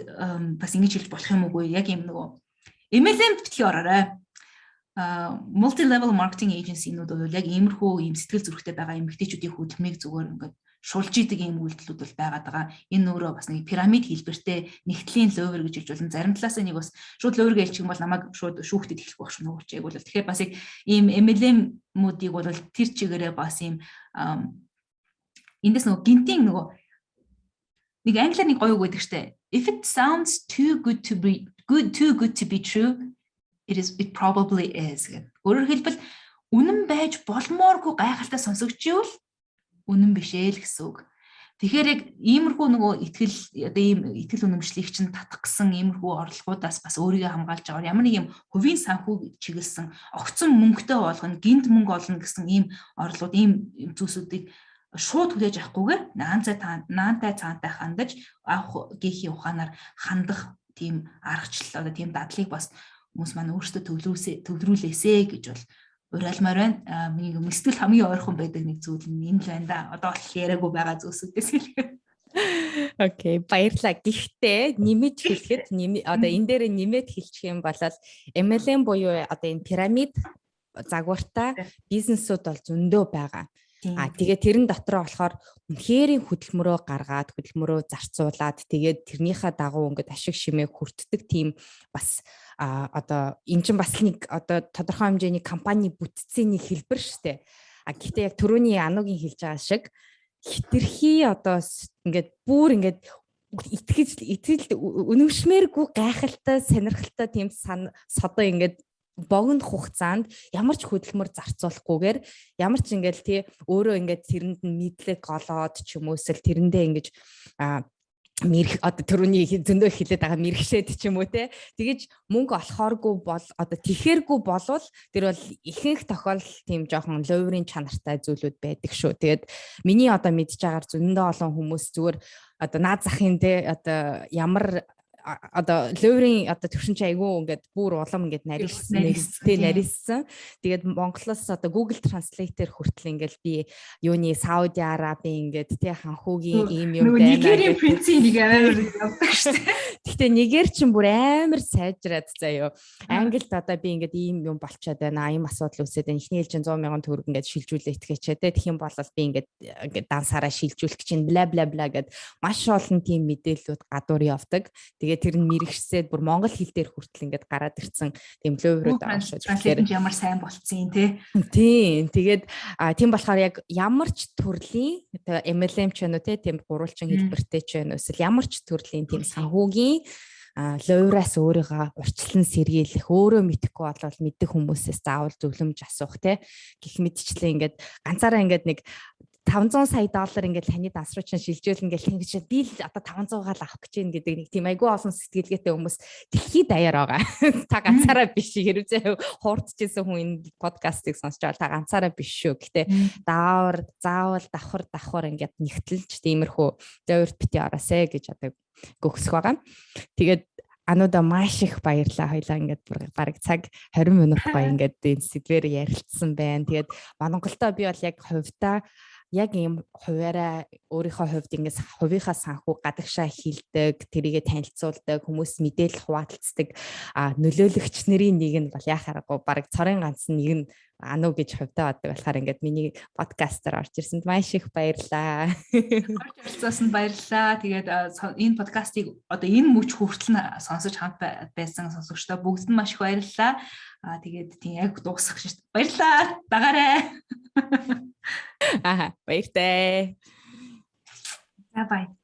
бас ингэж хэлж болох юм уугүй яг юм нөгөө MLM битгий ороорой. Multi level marketing agency-нууд бол яг иймэрхүү ийм сэтгэл зүрэхтэй байгаа эмэгтэйчүүдийн хөдөлмөрийг зүгээр ингээд шулж идэг ийм үйлдэлүүд бол байгаад байгаа. Энэ өөрөө бас нэг пирамид хэлбэртэй нэгтлийн ловер гэж хэлж болно. Зарим талаасаа нэг бас шууд ловер гэлчих юм бол намайг шууд шүүхтэд эхлэх байх шүү нөгөө чиг бол. Тэгэхээр бас яг ийм MLM-муудыг бол тэр чигээрээ бас ийм эндээс нөгөө гинтийн нөгөө нэг англиар нэг гоё үг байдаг штэ. If it sounds too good to be true, it probably is. Өөрөөр хэлбэл үнэн байж болмооргүй гайхалтай сонсогдчихвол үнэн биш ээ л гэсэн үг. Тэгэхээр яг иймэрхүү нөгөө итгэл үнэмшлийг чинь татах гэсэн иймэрхүү орлогоудаас бас өөрийгөө хамгаалж байгаа. Ямар нэг юм хувийн санхүү чиглэсэн огцон мөнгөтэй болгоно, гинт мөнгө олно гэсэн ийм орлогууд, ийм зүйлсүүдийг шууд хүлээж авахгүйгээр наантай цаантай хандаж авах гээхийн ухаанаар хандах тийм аргачлал одоо тийм дадлыг бас хүмүүс маань өөрсдөө төвлөрүүлээсэ гэж бол уриалмаар байна. Миний сэтгэл хамгийн ойрхон байдаг нэг зүйл нь энэ л байна да. Одоо бол яриаггүй байгаа зүйлсүүдээс хэлээ. Окей, баярлалаа. Гэхдээ нэмэж хэлэхэд одоо энэ дээр нэмээд хэлчих юм бол MLM буюу одоо энэ пирамид загвартай бизнесүүд бол зөндөө байгаа. Тэгээ тэрэн дотроо болохоор үнэхэрийн хөдөлмөрөө гаргаад хөдөлмөрөө зарцуулаад тэгээд тэрнийхээ дагуу ингээд ашиг шимээ хүртдэг тийм бас одоо эн чинь бас нэг одоо тодорхой хэмжээний компани бүтцийн нэг хэлбэр штэ. Гэхдээ яг түрүүний Анугийн хэлж байгаа шиг хитрхи одоо ингээд бүр ингээд итгэл үнэмшмээргүй гайхалтай сонирхолтой тийм содоо ингээд богино хугацаанд ямар ч хөдөлмөр зарцуулахгүйгээр ямар ч ингээл тий өөрөө ингээд тэрэнд нь мэдлэг олоод ч юм уу эсвэл тэрэндээ ингэж мэрх одоо түрүүний зөндөө хэлээд байгаа мэрхшээд ч юм уу те тэгэж мөнгө олохооргүй бол одоо тэхээргүй болвол тэр бол ихэнх тохиолдолд тийм жоохон ловрын чанартай зүйлүүд байдаг шүү. Тэгээд миний одоо мэдж байгаагаар зөндөө олон хүмүүс зүгээр одоо наад захын те одоо ямар одоо ловрын одоо төвшин чи айгүй ингээд бүр улам ингээд нарийнсан. Тэгээд Монголоос одоо Google Translator хүртэл ингээд би юуны Сауди Арабын ингээд тий ханхуугийн ийм юм байна. Нигерийн принцийн нэг амар явдаг шүү дээ. Гэхдээ Нигер чинь бүр амар сайжраад заяа. Англид одоо би ингээд ийм юм болчиход байна. Ийм асуудал үүсээд байна. Эхний ээлжин 100,000 төгрөг ингээд шилжүүлээ итгэжээ те. Тэгэх юм бол би ингээд дансаараа шилжүүлэх чинь бла бла бла гэд маш олон тийм мэдээллүүд гадуур явдаг. Тэгээд тэр нь мэрэгчсээд бүр монгол хэл дээр хүртэл ингээд гараад ирсэн тийм ловрууд байгаа шүү. Тэгэхээр ямар сайн болцсон те. Тийм. Тэгээд тийм болохоор яг ямар ч төрлийн MLM ч вэ те тийм гурвалжин хэлбэртэй ч вэ эсвэл ямар ч төрлийн тийм санхүүгийн ловраас өөрийгөө урьдчилан сэргийлэх өөрөө мэдэхгүй болвол мэддэг хүмүүсээс заавал зөвлөмж асуух те гэх мэтчлээ ингээд ганцаараа ингээд нэг $500 сая ингээд таны данс руу чинь шилжүүлнэ гэж ингэж би л одоо 500-аар авах гэж байна гэдэг нэг тийм айгүй олон сэтгэлгээтэй хүмүүс дэлхийд даяар байгаа. Та ганцаараа биш хэрвээ хуурдчихсэн хүн энэ подкастыг сонсч байгаа та ганцаараа биш шүү. Гэтэ заавал давхар ингээд нэгтэлж тиймэрхүү зөөрт бити ороосэ гэж одоо гөхсөх байгаа. Тэгээд ануудаа маш их баярлаа. Хоёлаа ингээд бараг цаг 20 минут гоё ингээд энэ сэдвээр ярилцсан байна. Тэгээд Монголдоо би бол яг хувьдаа яг ийм хуваараа өөрийнхөө хувьд ингэж хувийнхаа санхүү гадагшаа хилдэг, тэрийгэ танилцуулдаг, хүмүүс мэдээлэл хуваалцдаг нөлөөлөгч нарын нэг нь бол яхаарахгүй баг цорын ганц нэг нь Ану гэж хувьдаа боддог болохоор ингээд миний подкастер орж ирсэнд маш их баярлаа. Орж ирсэнд баярлаа. Тэгээд энэ подкастыг одоо энэ мөч хүртэл сонсож хамт байсан сонсогчдоо бүгд нь маш их баярлалаа. Тэгээд тийм яг дуусах шээ. Баярлалаа. Дагараа. Баяртай. За бай.